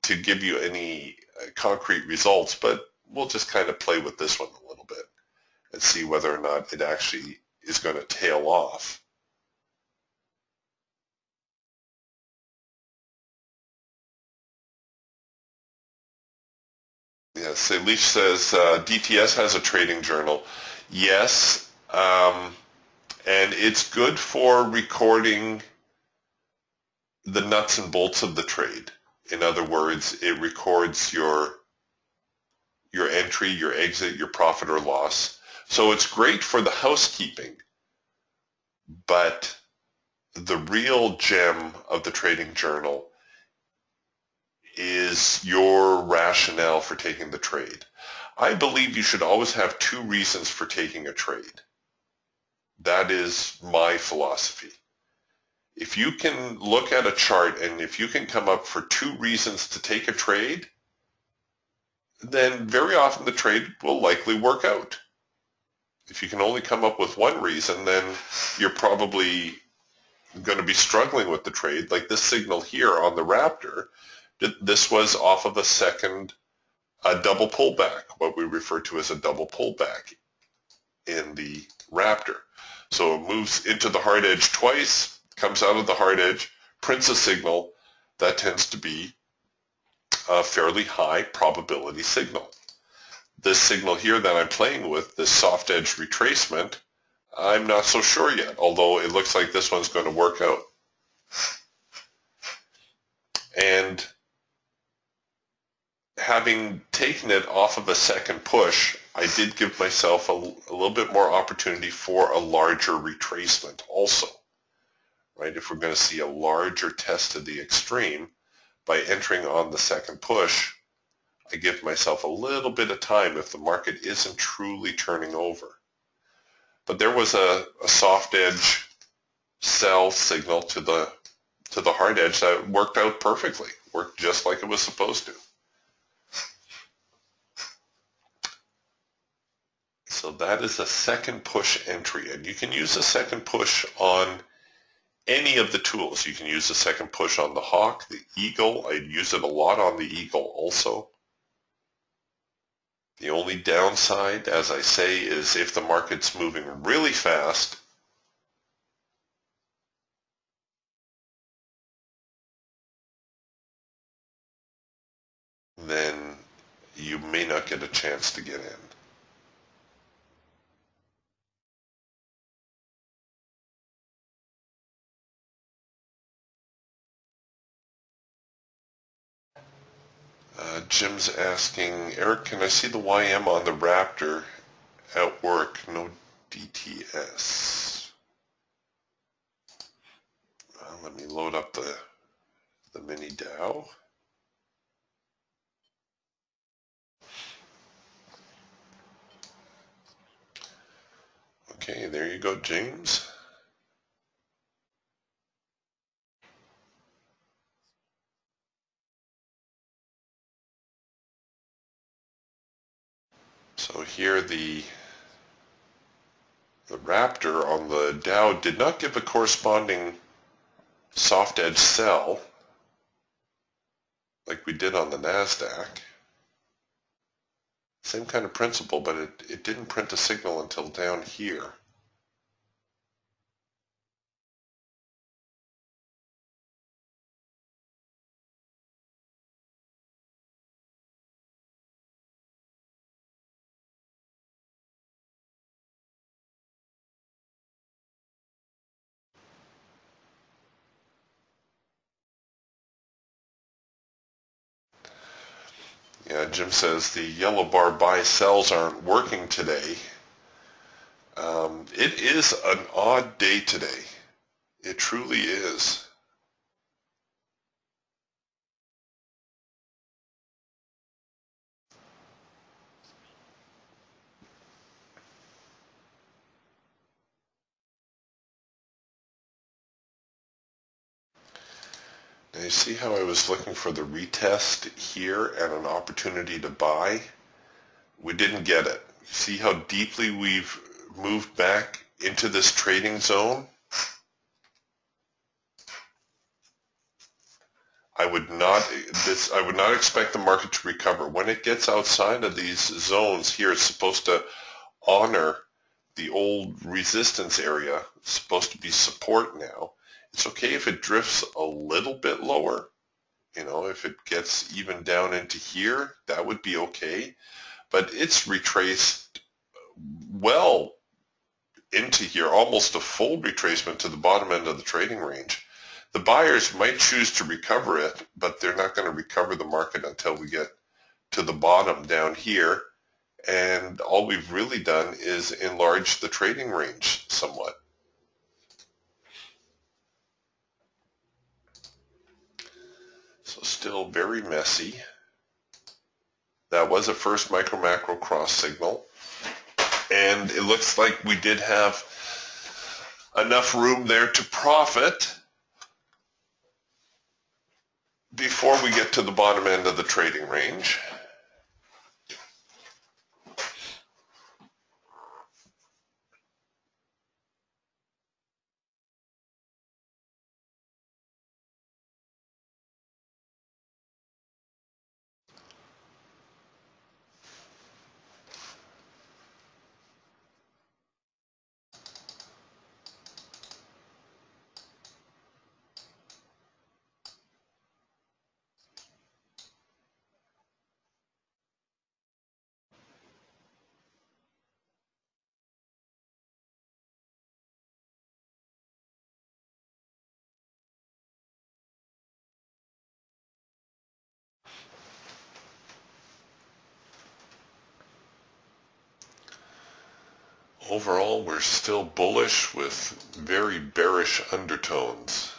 to give you any concrete results, but we'll just kind of play with this one a little bit and see whether or not it actually is going to tail off. Yes, Elish says DTS has a trading journal. Yes, and it's good for recording the nuts and bolts of the trade. In other words, it records your entry, your exit, your profit or loss. So it's great for the housekeeping, but the real gem of the trading journal is your rationale for taking the trade. I believe you should always have two reasons for taking a trade. That is my philosophy. If you can look at a chart and if you can come up for two reasons to take a trade, then very often the trade will likely work out. If you can only come up with one reason, then you're probably going to be struggling with the trade. Like this signal here on the Raptor, this was off of a double pullback, what we refer to as a double pullback in the Raptor. So it moves into the hard edge twice, comes out of the hard edge, prints a signal. That tends to be a fairly high probability signal. This signal here that I'm playing with, this soft edge retracement, I'm not so sure yet, although it looks like this one's going to work out. And having taken it off of a second push, I did give myself a little bit more opportunity for a larger retracement also. Right? If we're going to see a larger test to the extreme by entering on the second push, I give myself a little bit of time if the market isn't truly turning over. But there was a soft edge sell signal to the hard edge that worked out perfectly, worked just like it was supposed to. So that is a second push entry, and you can use a second push on any of the tools. You can use the second push on the Hawk, the Eagle. I use it a lot on the Eagle also. The only downside, as I say, is if the market's moving really fast, then you may not get a chance to get in. Jim's asking, Eric, can I see the YM on the Raptor at work? No DTS. Let me load up the mini Dow. Okay, there you go, James. So here the Raptor on the Dow did not give a corresponding soft edge sell like we did on the NASDAQ. Same kind of principle, but it didn't print a signal until down here. Yeah, Jim says the yellow bar buy sells aren't working today. It is an odd day today. It truly is. Now you see how I was looking for the retest here and an opportunity to buy? We didn't get it. See how deeply we've moved back into this trading zone? I would not expect the market to recover. When it gets outside of these zones here, it's supposed to honor the old resistance area. It's supposed to be support now. It's okay if it drifts a little bit lower. You know, if it gets even down into here, that would be okay. But it's retraced well into here, almost a full retracement to the bottom end of the trading range. The buyers might choose to recover it, but they're not going to recover the market until we get to the bottom down here. And all we've really done is enlarge the trading range somewhat. So still very messy. That was a first micro macro cross signal. And it looks like we did have enough room there to profit before we get to the bottom end of the trading range. Overall, we're still bullish with very bearish undertones.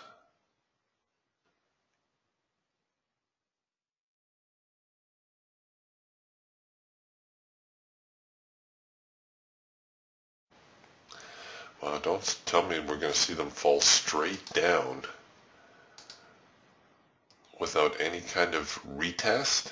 Well, don't tell me we're going to see them fall straight down without any kind of retest.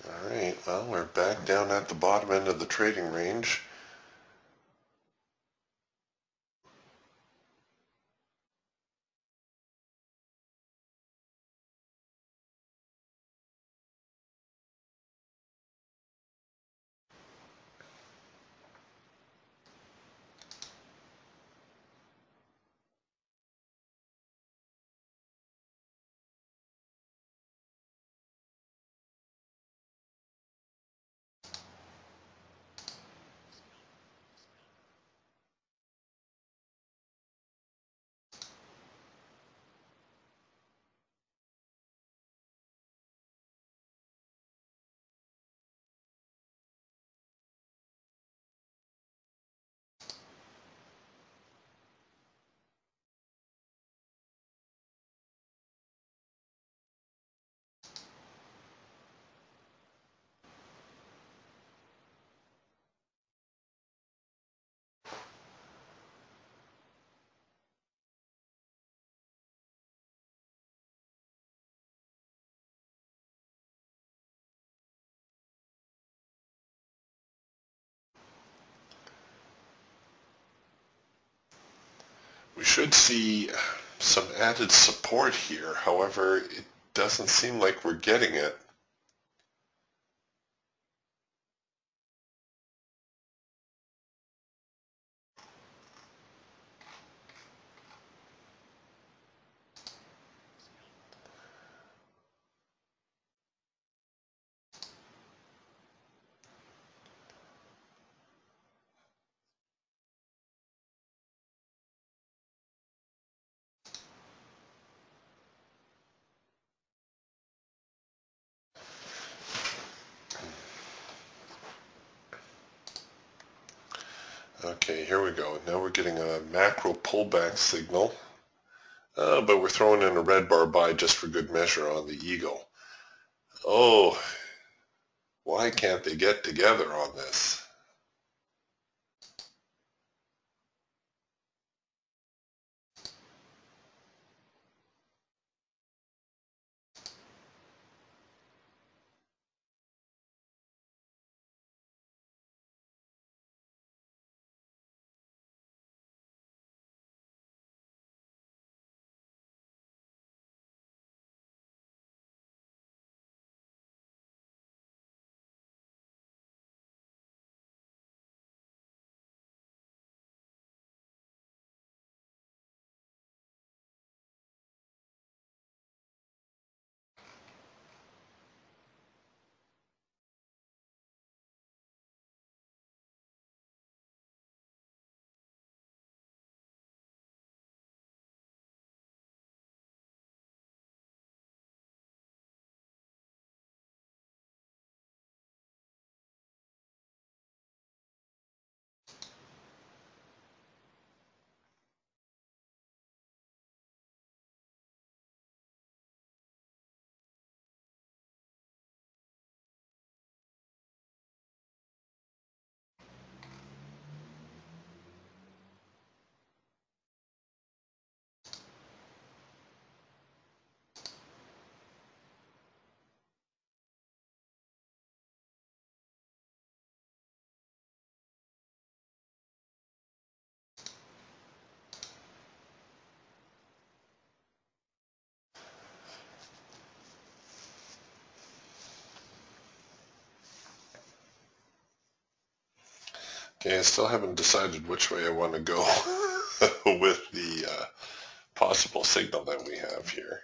All right, well, we're back down at the bottom end of the trading range. We should see some added support here. However, it doesn't seem like we're getting it. Okay, here we go. Now we're getting a macro pullback signal, but we're throwing in a red bar buy just for good measure on the eagle. Oh, why can't they get together on this? Okay, I still haven't decided which way I want to go with the possible signal that we have here.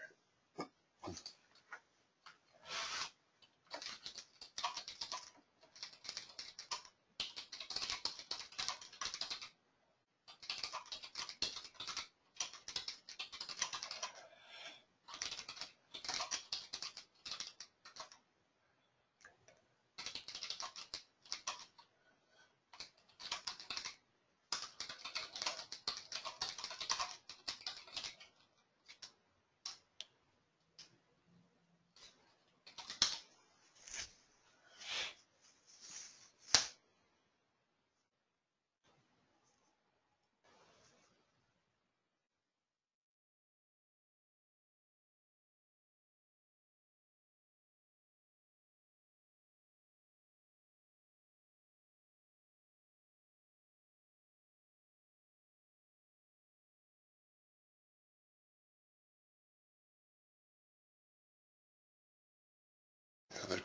Yeah,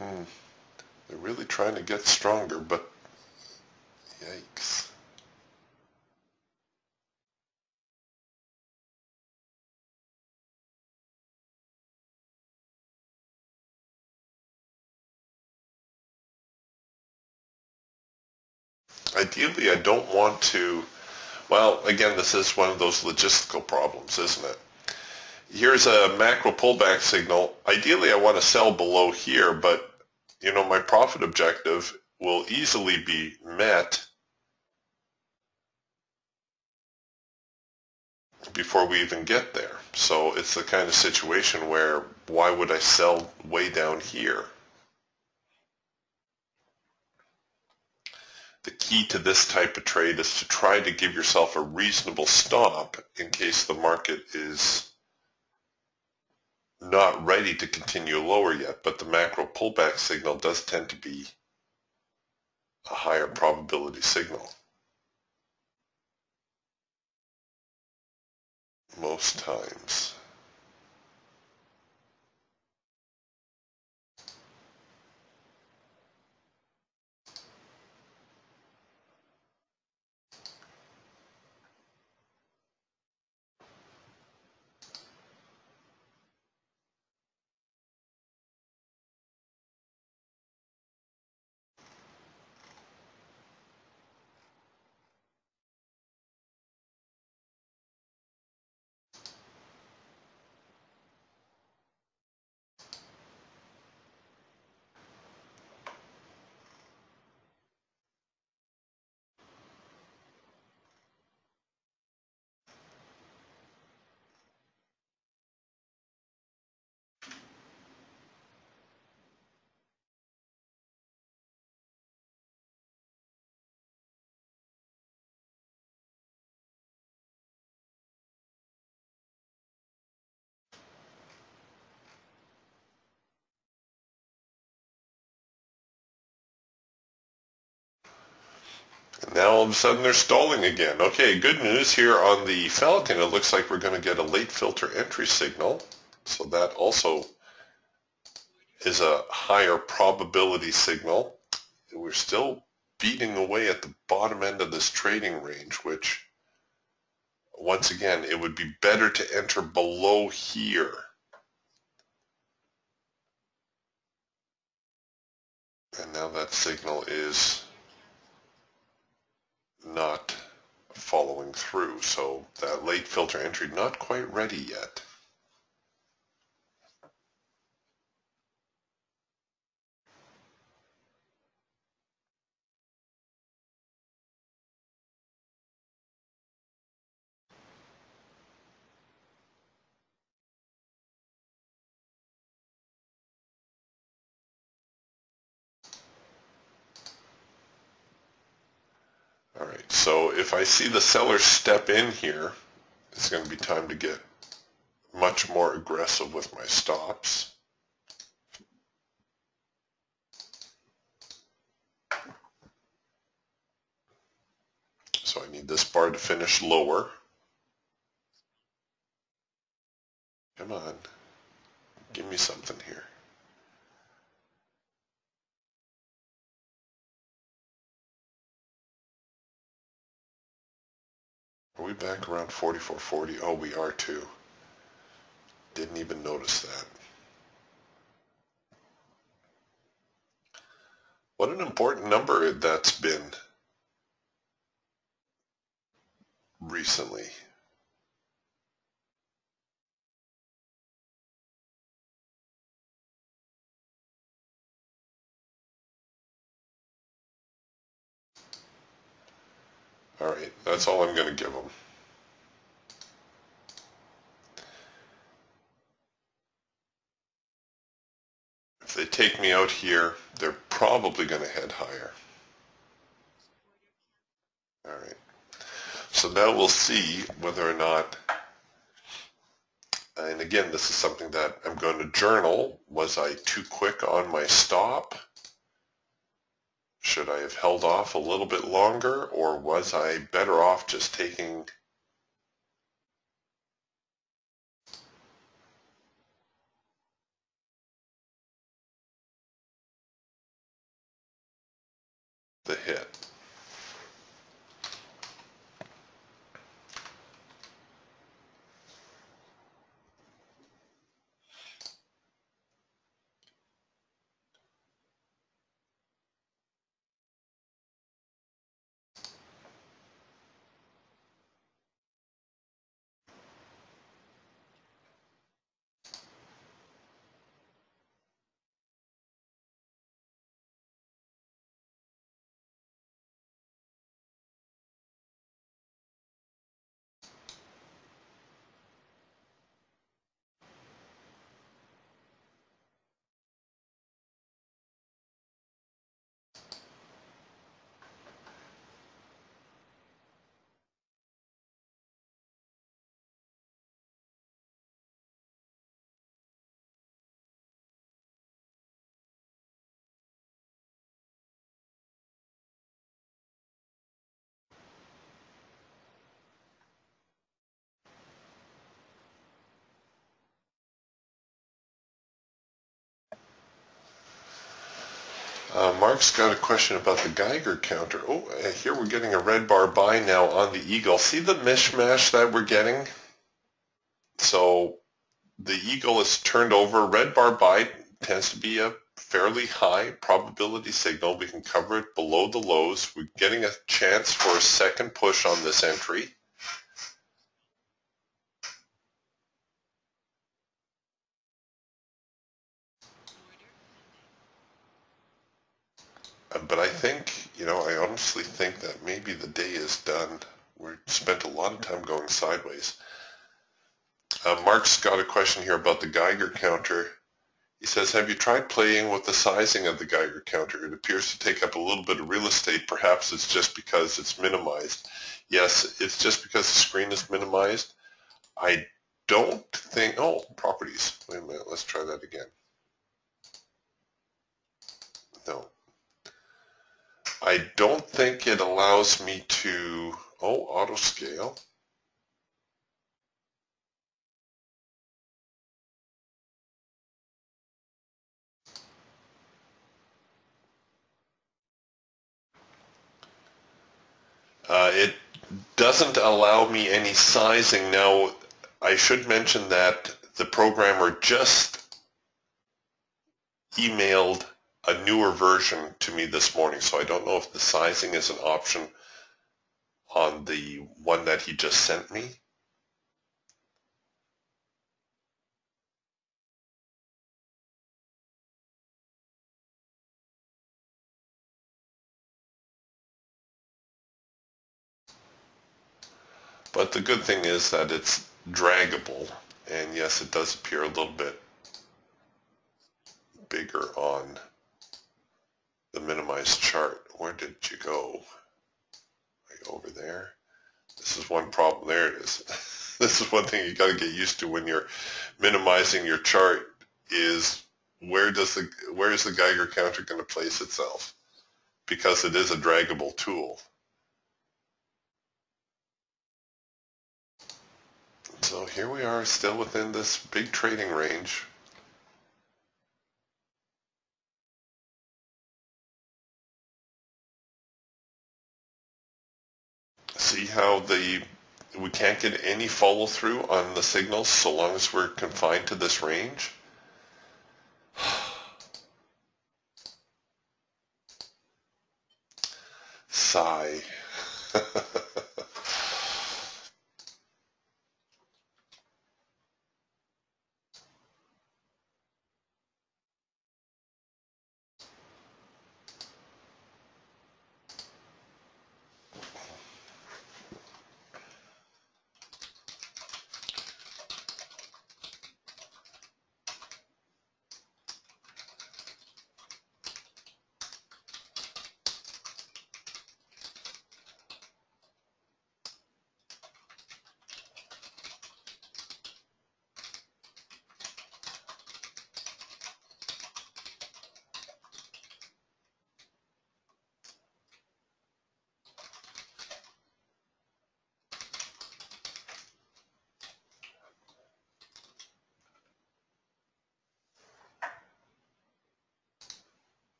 they're really trying to get stronger, but yikes. Ideally, I don't want to, well, again, this is one of those logistical problems, isn't it? Here's a macro pullback signal. Ideally, I want to sell below here, but my profit objective will easily be met before we even get there. So it's the kind of situation where why would I sell way down here? The key to this type of trade is to try to give yourself a reasonable stop in case the market is not ready to continue lower yet, but the macro pullback signal does tend to be a higher probability signal. most times. And now all of a sudden they're stalling again. Okay, good news here on the Falcon. It looks like we're going to get a late filter entry signal. So that also is a higher probability signal. We're still beating away at the bottom end of this trading range, which once again, it would be better to enter below here. And now that signal is not following through. So that late filter entry not quite ready yet. All right, so if I see the seller step in here, it's going to be time to get much more aggressive with my stops. So I need this bar to finish lower. Come on, give me something here. Are we back around 44.40? Oh, we are too. Didn't even notice that. What an important number that's been recently. All right, that's all I'm going to give them. If they take me out here, they're probably going to head higher. All right. So now we'll see whether or not, and again, this is something that I'm going to journal. Was I too quick on my stop? Should I have held off a little bit longer, or was I better off just taking the hit? Mark's got a question about the Geiger counter. Oh, here we're getting a red bar buy now on the Eagle. See the mishmash that we're getting? So the Eagle is turned over. Red bar buy tends to be a fairly high probability signal. We can cover it below the lows. We're getting a chance for a second push on this entry. But I think, I honestly think that maybe the day is done. We spent a lot of time going sideways. Mark's got a question here about the Geiger counter. He says, have you tried playing with the sizing of the Geiger counter? It appears to take up a little bit of real estate. Perhaps it's just because it's minimized. Yes, it's just because the screen is minimized. I don't think, oh, properties. Wait a minute, let's try that again. No. I don't think it allows me to, auto scale. It doesn't allow me any sizing. Now, I should mention that the programmer just emailed a newer version to me this morning, so I don't know if the sizing is an option on the one that he just sent me. But the good thing is that it's draggable, and yes, it does appear a little bit bigger on the minimized chart. Where did you go? Right over there. This is one problem. There it is. This is one thing you got to get used to when you're minimizing your chart is where is the Geiger counter going to place itself? Because it is a draggable tool. So here we are still within this big trading range. See how we can't get any follow through on the signals so long as we're confined to this range? Sigh.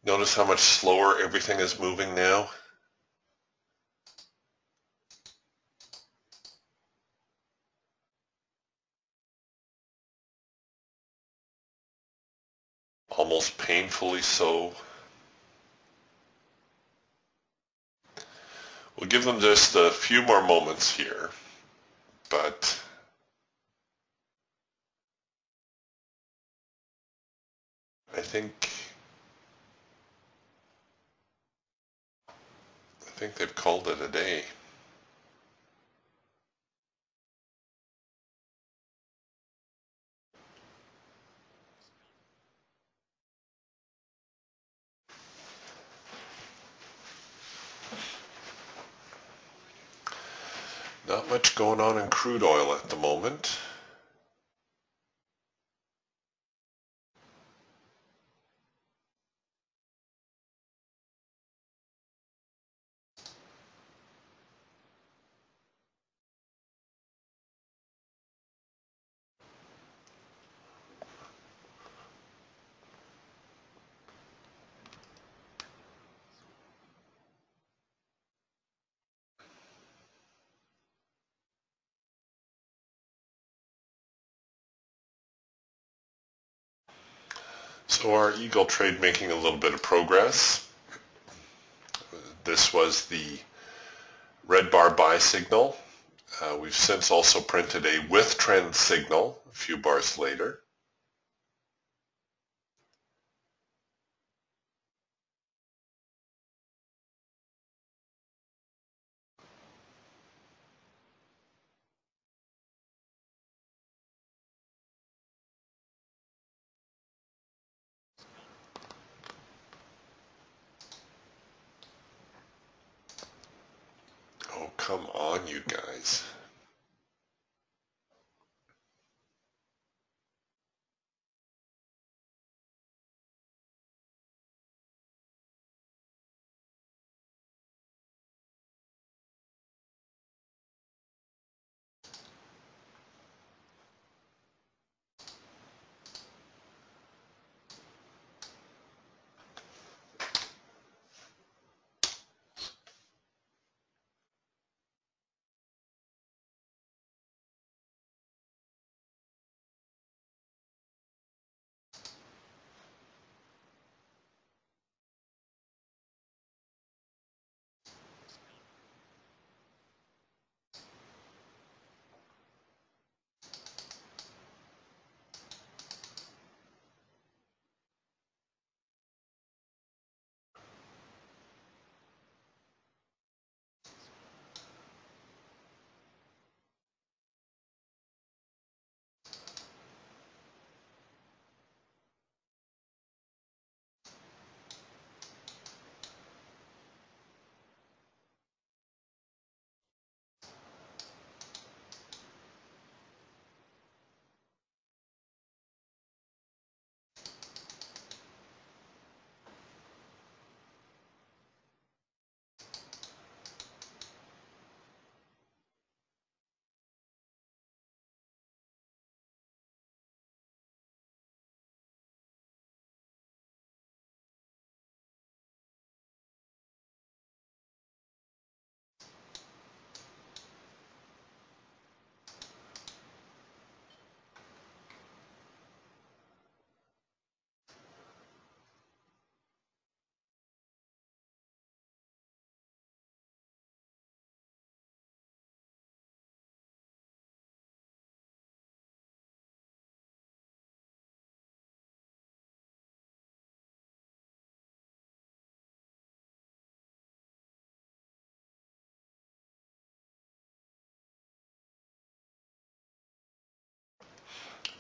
Notice how much slower everything is moving now? Almost painfully so. We'll give them just a few more moments here, but I think they've called it a day. much going on in crude oil at the moment. So our Eagle trade making a little bit of progress. This was the red bar buy signal. We've since also printed a with trend signal a few bars later. Oh, come on, you guys.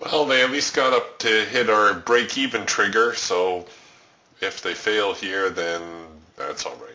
Well, they at least got up to hit our break-even trigger, so if they fail here, then that's all right.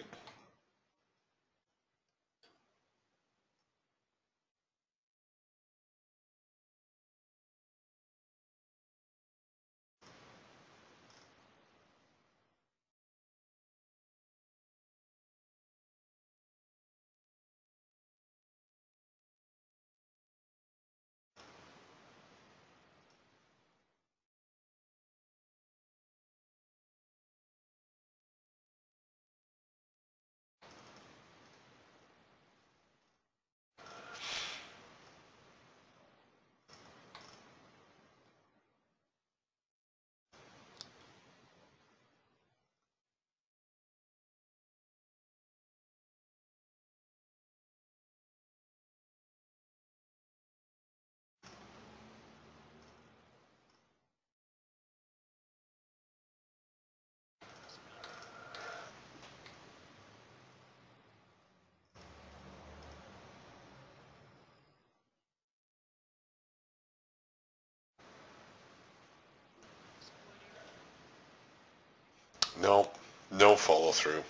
No, no follow through.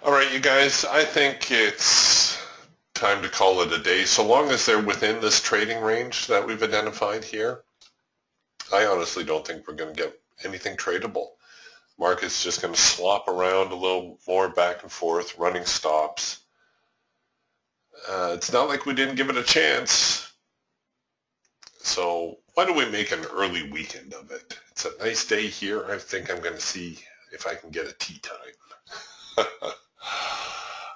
All right, you guys, I think it's time to call it a day. So long as they're within this trading range that we've identified here, I honestly don't think we're going to get anything tradable. Market's just going to slop around a little more back and forth, running stops. It's not like we didn't give it a chance. So why don't we make an early weekend of it? It's a nice day here. I think I'm going to see if I can get a tea time.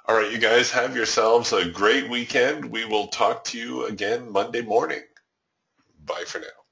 All right, you guys, have yourselves a great weekend. We will talk to you again Monday morning. Bye for now.